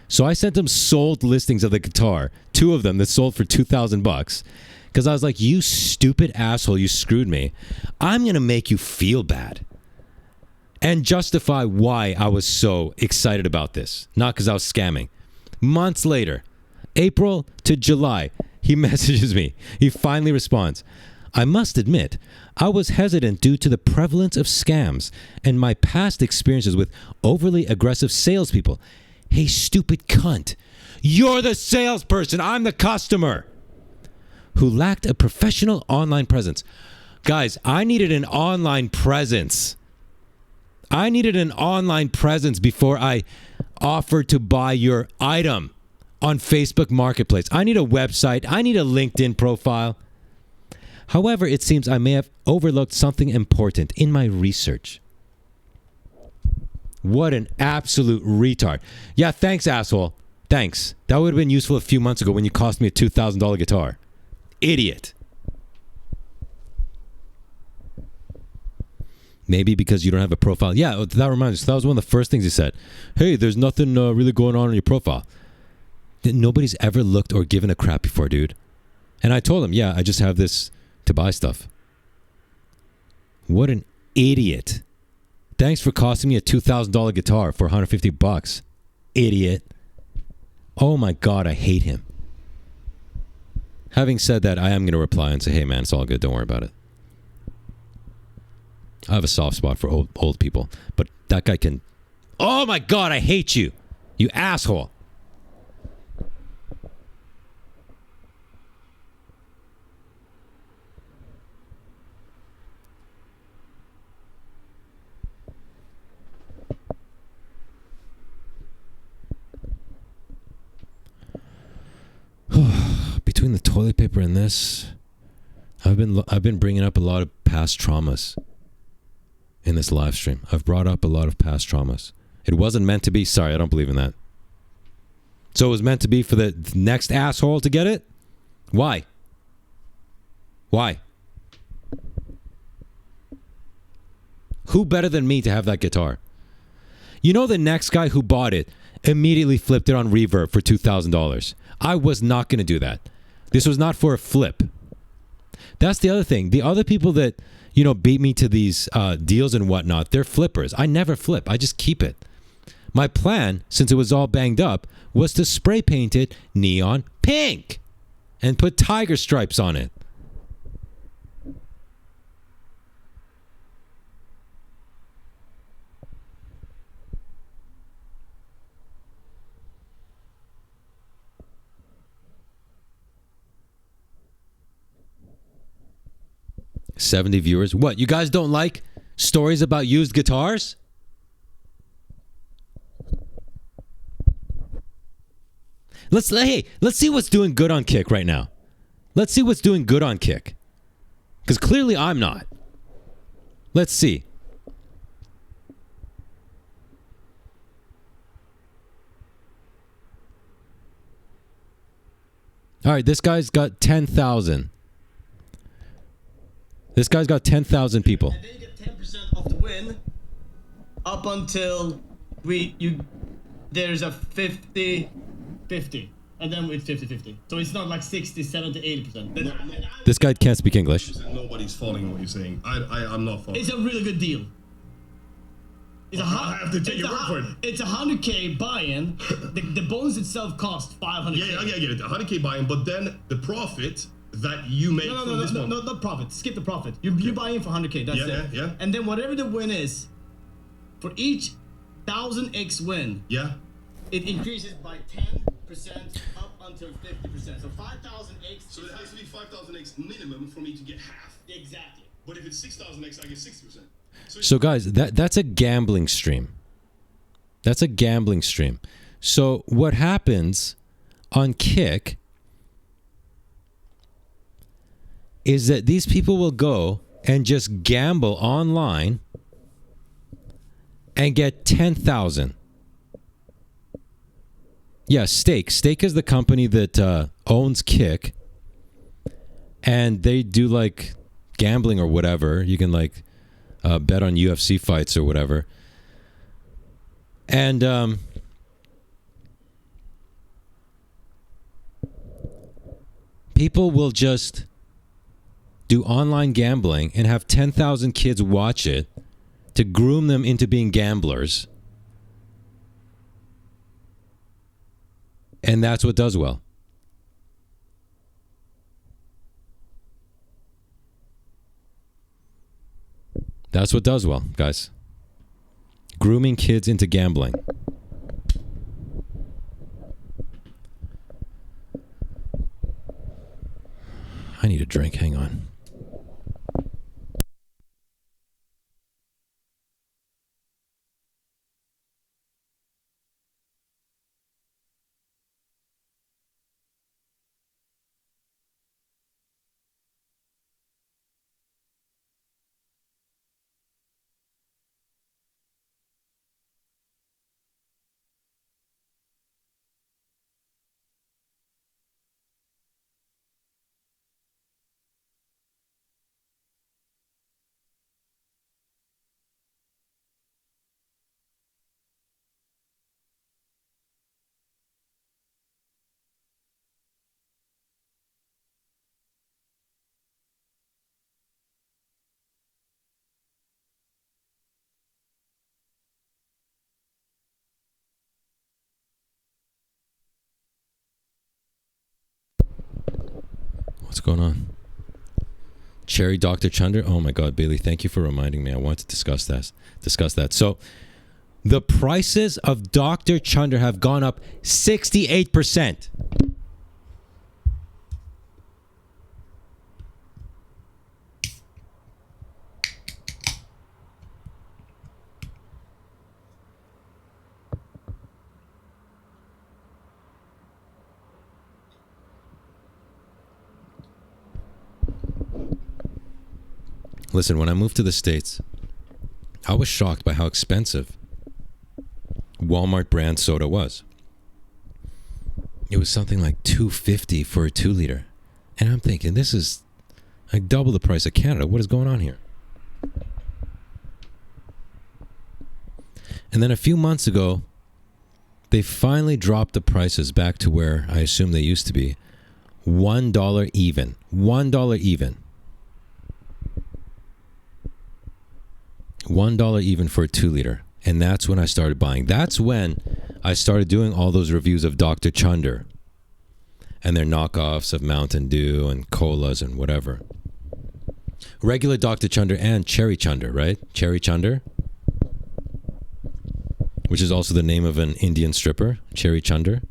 So I sent him sold listings of the guitar, 2 of them that sold for $2,000, because I was like, "You stupid asshole, you screwed me. I'm going to make you feel bad and justify why I was so excited about this, not because I was scamming." Months later, April to July, he messages me. He finally responds, "I must admit, I was hesitant due to the prevalence of scams and my past experiences with overly aggressive salespeople." Hey, stupid cunt. You're the salesperson. I'm the customer. Who lacked a professional online presence. Guys, I needed an online presence. I needed an online presence before I offered to buy your item on Facebook Marketplace. I need a website. I need a LinkedIn profile. However, it seems I may have overlooked something important in my research. What an absolute retard. Yeah, thanks, asshole. Thanks. That would have been useful a few months ago when you cost me a $2,000 guitar. Idiot. Maybe because you don't have a profile. Yeah, that reminds me. That was one of the first things he said. "Hey, there's nothing really going on in your profile." Nobody's ever looked or given a crap before, dude. And I told him, yeah, I just have this to buy stuff. What an idiot. Thanks for costing me a $2,000 guitar for $150. Idiot. Oh my God, I hate him. Having said that, I am going to reply and say, "Hey man, it's all good. Don't worry about it." I have a soft spot for old people, but that guy can... Oh my God, I hate you. You asshole. Between the toilet paper and this, I've been bringing up a lot of past traumas in this live stream. I've brought up a lot of past traumas. It wasn't meant to be. Sorry, I don't believe in that. So it was meant to be for the next asshole to get it? Why? Why? Who better than me to have that guitar? You know, the next guy who bought it immediately flipped it on Reverb for $2,000. I was not going to do that. This was not for a flip. That's the other thing. The other people that, you know, beat me to these deals and whatnot, they're flippers. I never flip. I just keep it. My plan, since it was all banged up, was to spray paint it neon pink and put tiger stripes on it. $70 viewers. What, you guys don't like stories about used guitars? Let's see what's doing good on Kick right now. Let's see what's doing good on Kick. Because clearly I'm not. Let's see. All right, this guy's got 10,000. This guy's got 10,000 people. And then you get 10% of the win up until there's a 50-50. And then it's 50-50. So it's not like 60, 70, 80%. This guy can't speak English. Nobody's following what you're saying. I'm not following. It's a really good deal. I have to take your word for it. It's a 100K buy-in. The bonus itself costs 500K. Yeah, I get it. 100K buy-in, but then the profit that you make from this one. No, not profit. Skip the profit. You buy in for 100K. That's it. Yeah. And then whatever the win is, for each 1000x win, it increases by 10% up until 50%. So 5000x. So it has to be 5000x minimum for me to get half. Exactly. But if it's 6000x, I get 60%. So guys, that's a gambling stream. That's a gambling stream. So what happens on Kick is that these people will go and just gamble online and get 10,000 Yeah, Stake. Stake is the company that owns Kick, and they do like gambling or whatever. You can like bet on UFC fights or whatever. And people will just do online gambling and have 10,000 kids watch it to groom them into being gamblers. And that's what does well. That's what does well, guys. Grooming kids into gambling. I need a drink. Hang on. What's going on? Cherry Dr. Chunder? Oh my God, Bailey, thank you for reminding me. I want to discuss that. So the prices of Dr. Chunder have gone up 68%. Listen, when I moved to the States, I was shocked by how expensive Walmart brand soda was. It was something like $2.50 for a 2-liter. And I'm thinking, this is like double the price of Canada. What is going on here? And then a few months ago, they finally dropped the prices back to where I assume they used to be. $1 even. $1 even. $1 even for a 2-liter. And that's when I started buying. That's when I started doing all those reviews of Dr. Chunder and their knockoffs of Mountain Dew and colas and whatever. Regular Dr. Chunder and Cherry Chunder, right? Cherry Chunder, which is also the name of an Indian stripper, Cherry Chunder.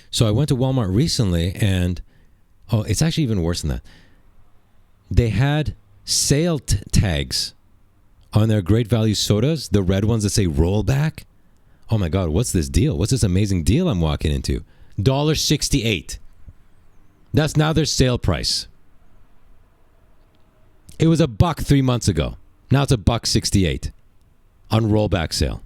So I went to Walmart recently and, oh, it's actually even worse than that. They had sale tags on their Great Value sodas, the red ones that say rollback. Oh my God, what's this deal? What's this amazing deal I'm walking into? $1.68. That's now their sale price. It was $1 3 months ago. Now it's $1.68 on rollback sale.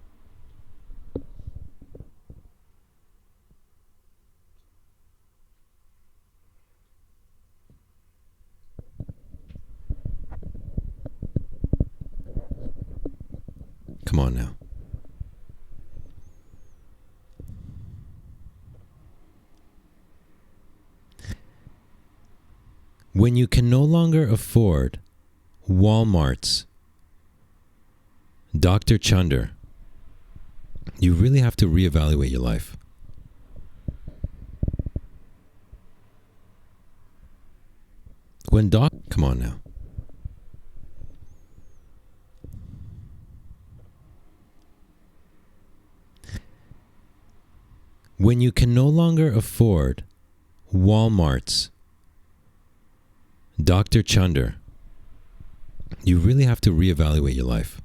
Come on now. When you can no longer afford Walmart's Dr. Chunder, you really have to reevaluate your life. Come on now. When you can no longer afford Walmart's Dr. Chunder, you really have to reevaluate your life.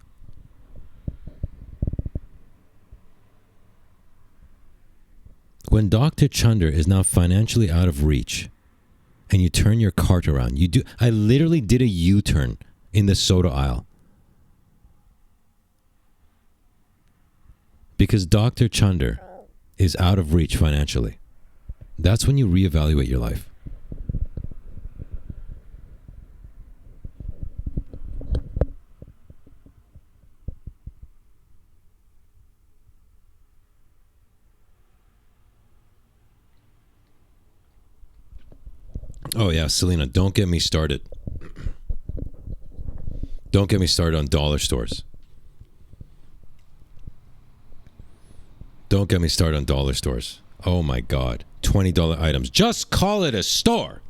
When Dr. Chunder is now financially out of reach, and you turn your cart around. I literally did a U-turn in the soda aisle. Because Dr. Chunder is out of reach financially. That's when you reevaluate your life. Oh yeah, Selena, don't get me started. Don't get me started on dollar stores. Don't get me started on dollar stores. Oh my God. $20 items. Just call it a store.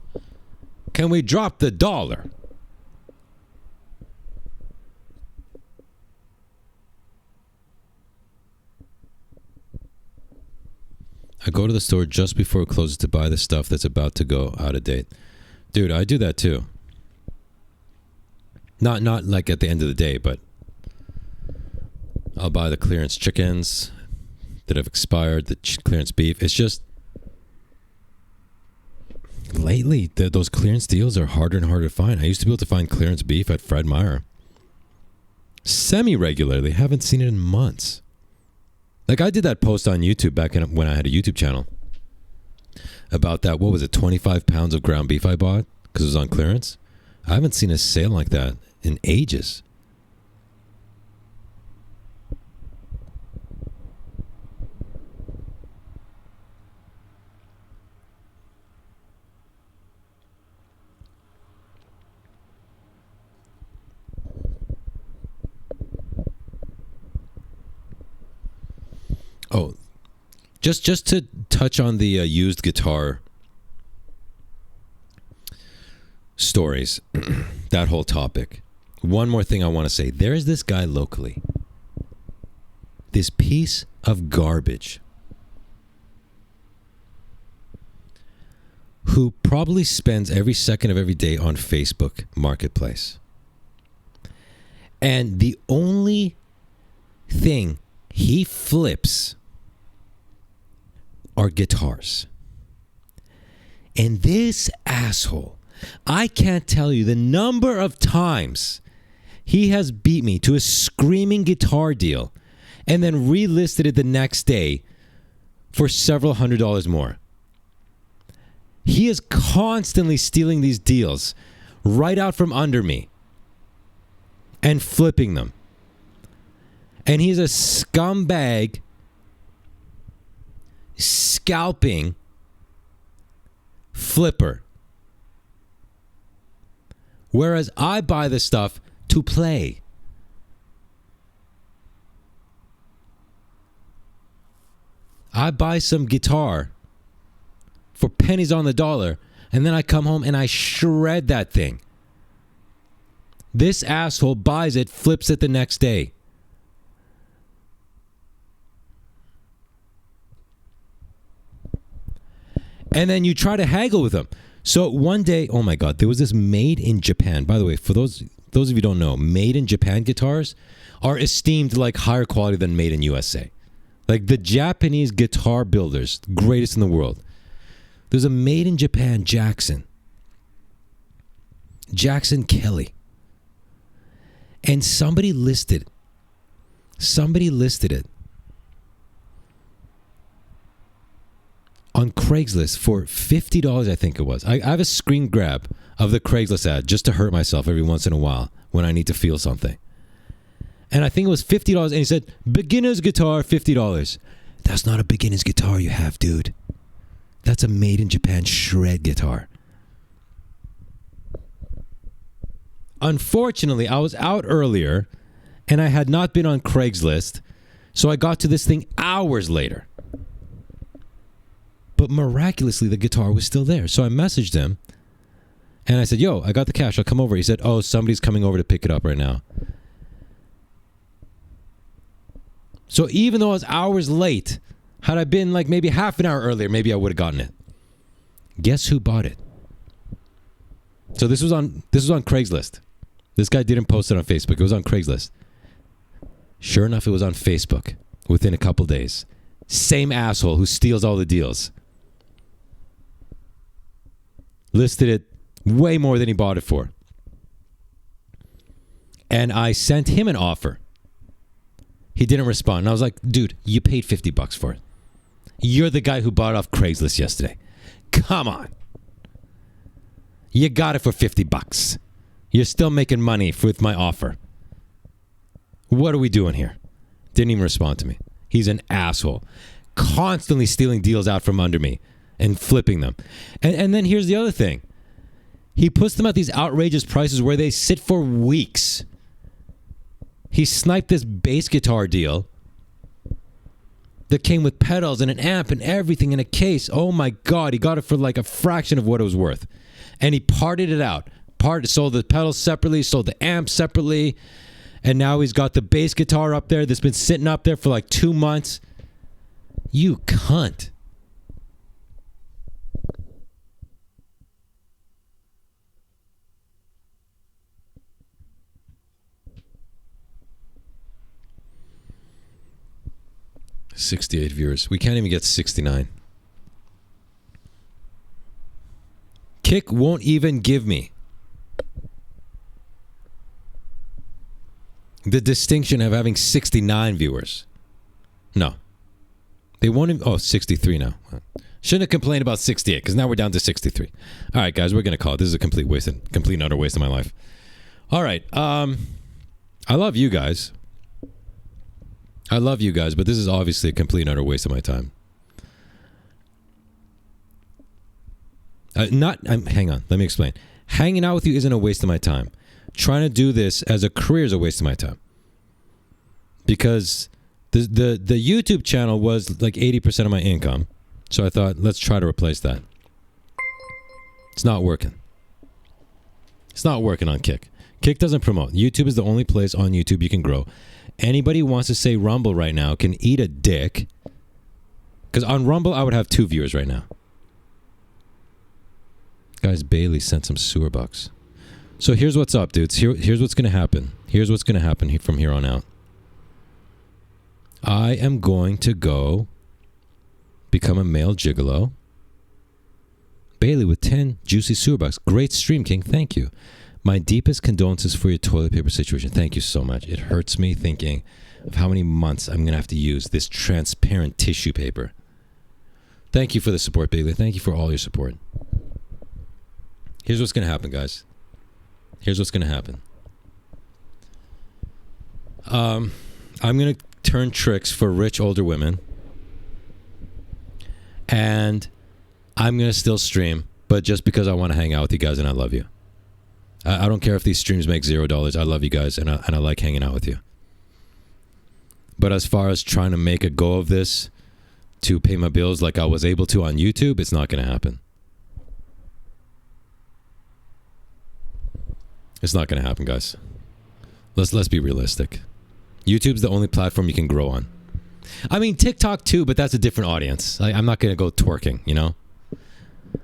Can we drop the dollar? I go to the store just before it closes to buy the stuff that's about to go out of date. Dude, I do that too. Not like at the end of the day, but I'll buy the clearance chickens that have expired, the clearance beef. It's just lately those clearance deals are harder and harder to find. I used to be able to find clearance beef at Fred Meyer semi-regularly. Haven't seen it in months. Like I did that post on YouTube back when I had a YouTube channel about that. What was it? 25 pounds of ground beef I bought because it was on clearance. I haven't seen a sale like that in ages. Oh, just to touch on the used guitar stories, that whole topic. One more thing I want to say. There is this guy locally, this piece of garbage, who probably spends every second of every day on Facebook Marketplace. And the only thing he flips are guitars. And this asshole, I can't tell you the number of times he has beat me to a screaming guitar deal and then relisted it the next day for several $100s more. He is constantly stealing these deals right out from under me and flipping them. And he's a scumbag scalping flipper. Whereas I buy the stuff to play. I buy some guitar for pennies on the dollar, and then I come home and I shred that thing. This asshole buys it, flips it the next day. And then you try to haggle with them. So one day, oh my God, there was this made in Japan. By the way, for those of you who don't know, made in Japan guitars are esteemed like higher quality than made in USA. Like the Japanese guitar builders, greatest in the world. There's a made in Japan Jackson Kelly. And somebody listed it on Craigslist for $50, I think it was. I have a screen grab of the Craigslist ad just to hurt myself every once in a while when I need to feel something. And I think it was $50, and he said, beginner's guitar, $50. That's not a beginner's guitar you have, dude. That's a made in Japan shred guitar. Unfortunately, I was out earlier, and I had not been on Craigslist, so I got to this thing hours later. But miraculously, the guitar was still there. So I messaged him, and I said, yo, I got the cash. I'll come over. He said, oh, somebody's coming over to pick it up right now. So even though I was hours late, had I been like maybe half an hour earlier, maybe I would have gotten it. Guess who bought it? So this was on Craigslist. This guy didn't post it on Facebook. It was on Craigslist. Sure enough, it was on Facebook within a couple days. Same asshole who steals all the deals. listed it way more than he bought it for. And I sent him an offer. He didn't respond. And I was like, dude, you paid $50 for it. You're the guy who bought it off Craigslist yesterday. Come on. You got it for $50. You're still making money with my offer. What are we doing here? Didn't even respond to me. He's an asshole. Constantly stealing deals out from under me and flipping them. And then here's the other thing. He puts them at these outrageous prices where they sit for weeks. He sniped this bass guitar deal that came with pedals and an amp and everything in a case. Oh my God, he got it for like a fraction of what it was worth. And he parted it out. Sold the pedals separately, sold the amp separately. And now he's got the bass guitar up there that's been sitting up there for like 2 months. You cunt. $68 viewers. We can't even get 69. Kick won't even give me the distinction of having 69 viewers. No. They won't even... Oh, 63 now. Shouldn't have complained about 68 because now we're down to 63. All right, guys, we're going to call it. This is a complete and utter waste of my life. All right. I love you guys. But this is obviously a complete and utter waste of my time. Hang on. Let me explain. Hanging out with you isn't a waste of my time. Trying to do this as a career is a waste of my time. Because the YouTube channel was like 80% of my income. So I thought, let's try to replace that. It's not working. It's not working on Kick. Kick doesn't promote. YouTube is the only place on YouTube you can grow. Anybody who wants to say Rumble right now can eat a dick. Because on Rumble, I would have 2 viewers right now. Guys, Bailey sent some sewer bucks. So here's what's up, dudes. Here's what's going to happen. Here's what's going to happen from here on out. I am going to go become a male gigolo. Bailey with 10 juicy sewer bucks. Great stream, King. Thank you. My deepest condolences for your toilet paper situation. Thank you so much. It hurts me thinking of how many months I'm going to have to use this transparent tissue paper. Thank you for the support, Bailey. Thank you for all your support. Here's what's going to happen, guys. Here's what's going to happen. I'm going to turn tricks for rich older women. And I'm going to still stream, but just because I want to hang out with you guys and I love you. I don't care if these streams make $0. I love you guys and I like hanging out with you. But as far as trying to make a go of this to pay my bills like I was able to on YouTube, it's not going to happen. It's not going to happen, guys. Let's be realistic. YouTube's the only platform you can grow on. I mean, TikTok too, but that's a different audience. I'm not going to go twerking, you know?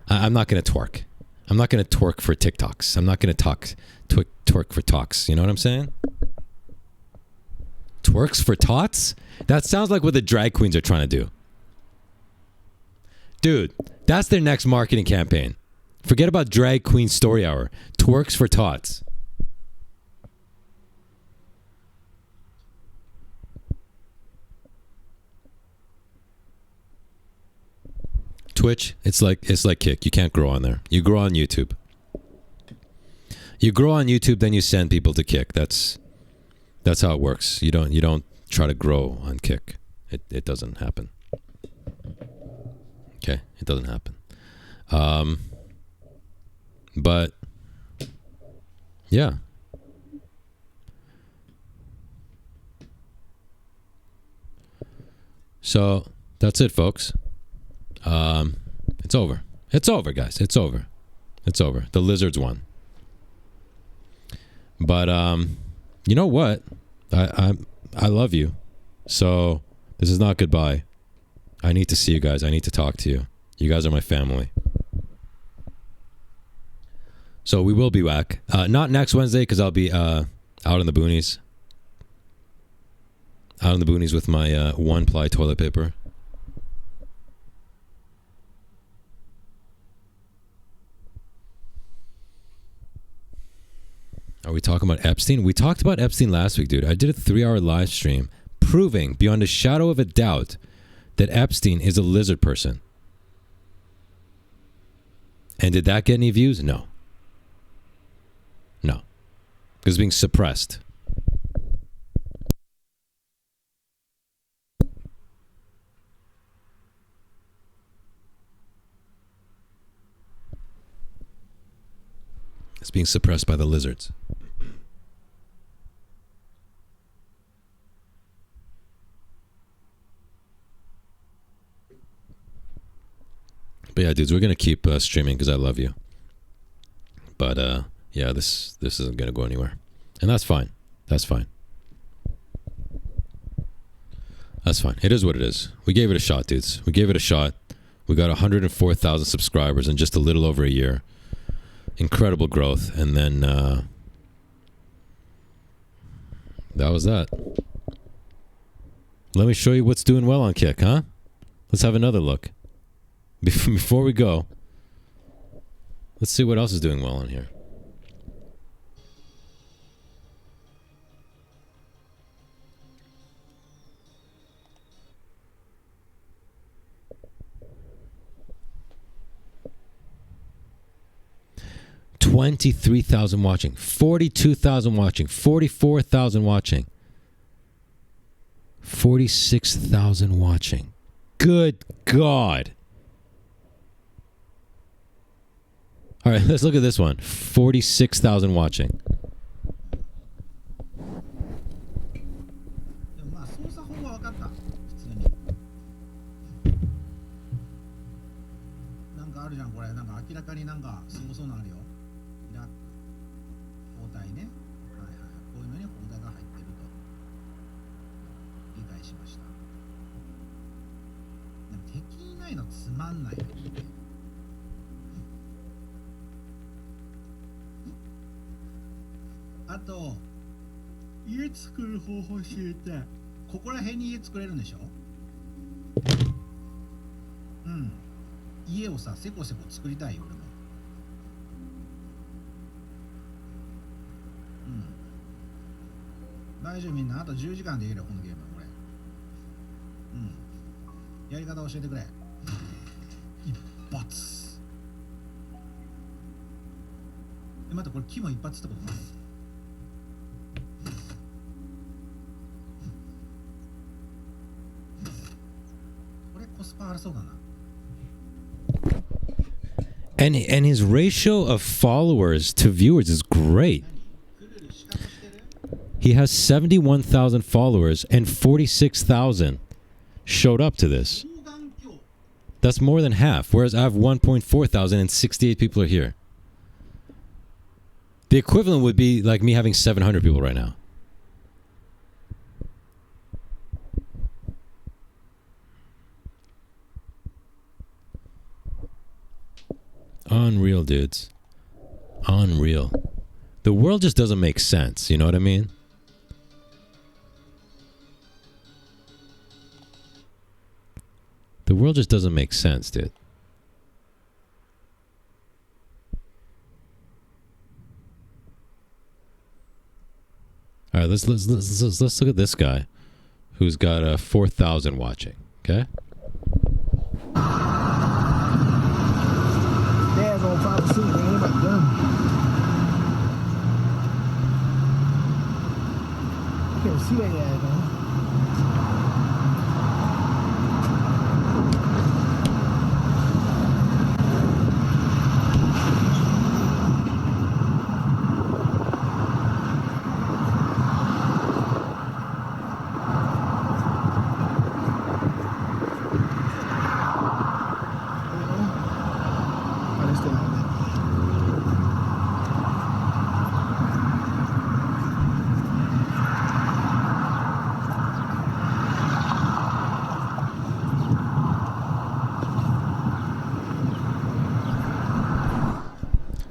I'm not going to twerk. I'm not going to twerk for TikToks. I'm not going to twerk for talks. You know what I'm saying? Twerks for tots? That sounds like what the drag queens are trying to do. Dude, that's their next marketing campaign. Forget about drag queen story hour. Twerks for tots. Twitch, it's like Kick. You can't grow on there. You grow on YouTube. You grow on YouTube, then you send people to Kick. That's how it works. You don't try to grow on Kick. It doesn't happen. Okay, it doesn't happen. But yeah. So that's it, folks. It's over. It's over, guys. It's over. It's over. The lizards won. But you know what? I love you. So this is not goodbye. I need to see you guys. I need to talk to you. You guys are my family. So we will be back. Not next Wednesday because I'll be out in the boonies. Out in the boonies with my one-ply toilet paper. Are we talking about Epstein? We talked about Epstein last week, dude. I did a 3-hour live stream proving beyond a shadow of a doubt that Epstein is a lizard person. And did that get any views? No. No. Because it's being suppressed. It's being suppressed by the lizards. But yeah, dudes, we're gonna keep streaming because I love you. But yeah, this isn't gonna go anywhere, and that's fine. That's fine. That's fine. It is what it is. We gave it a shot, dudes. We gave it a shot. We got 104,000 subscribers in just a little over a year. Incredible growth, and then that was that. Let me show you what's doing well on Kick, huh? Let's have another look. Before we go, let's see what else is doing well on here. $23,000 watching, 42,000 watching, 44,000 watching, 46,000 watching. Good God. All right, let's look at this one. 46,000 watching. まあ操作法は分かった。普通に。なんかあるじゃんこれ。なんか明らかになんかすごそうなのあるよ。包帯ね。はいはい。こういうのに包帯が入ってると。理解しました。でも敵いないのつまんないよ。あと家作る方法教えて。ここら辺に家作れるんでしょ。うん。家をさせこせこ作りたいよ俺も。うん。大丈夫みんな。あと10時間できるよこのゲームこれ。うん。やり方教えてくれ。一発。待ってこれ木も一発ってことか。And his ratio of followers to viewers is great. He has 71,000 followers and 46,000 showed up to this. That's more than half, whereas I have 1.4 thousand and 68 people are here. The equivalent would be like me having 700 people right now. Unreal, dudes. Unreal. The world just doesn't make sense, you know what I mean? The world just doesn't make sense, dude. All right, let's look at this guy who's got 4,000 watching, okay? Dad's on top of the seat, man. Anybody done? I can't see that ass, man.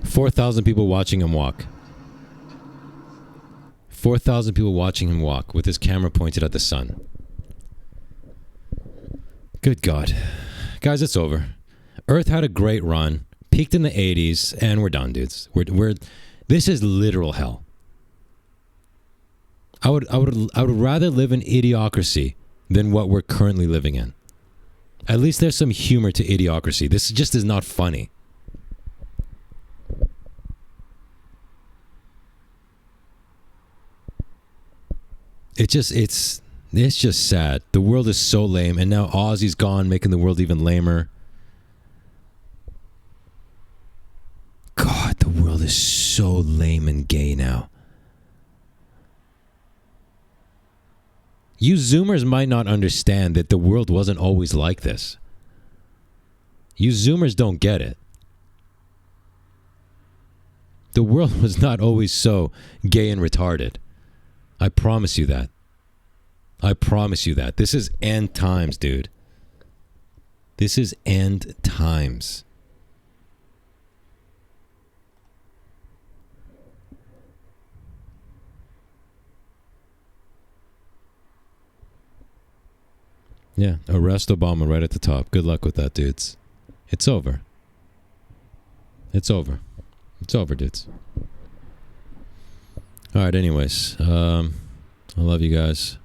$4,000 people watching him walk. 4,000 people watching him walk with his camera pointed at the sun. Good God. Guys, it's over. Earth had a great run, peaked in the 80s, and we're done, dudes. We're this is literal hell. I would rather live in idiocracy than what we're currently living in. At least there's some humor to idiocracy. This just is not funny. It's just sad. The world is so lame, and now Ozzy's gone, making the world even lamer. God, the world is so lame and gay now. You Zoomers might not understand that the world wasn't always like this. You Zoomers don't get it. The world was not always so gay and retarded. I promise you that. I promise you that. This is end times, dude. This is end times. Yeah, arrest Obama right at the top. Good luck with that, dudes. It's over. It's over. It's over, dudes. All right, anyways. I love you guys.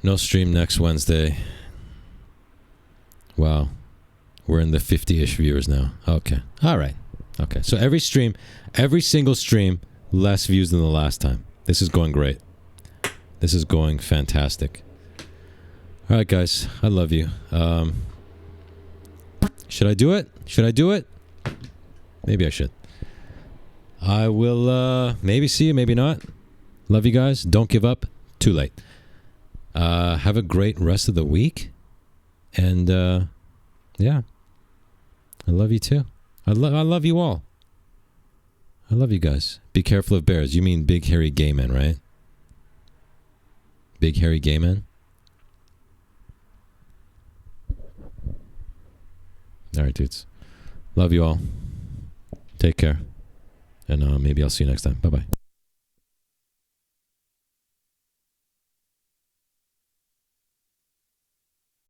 No stream next Wednesday. Wow. We're in the 50-ish viewers now. Okay. All right. Okay. So every single stream, less views than the last time. This is going great. This is going fantastic. All right, guys. I love you. Should I do it? Should I do it? Maybe I should. I will maybe see you, maybe not. Love you guys. Don't give up. Too late. Have a great rest of the week. And yeah. I love you too. I love you all. I love you guys. Be careful of bears. You mean big hairy gay men, right? Big hairy gay men? All right, dudes. Love you all. Take care. And maybe I'll see you next time. Bye-bye.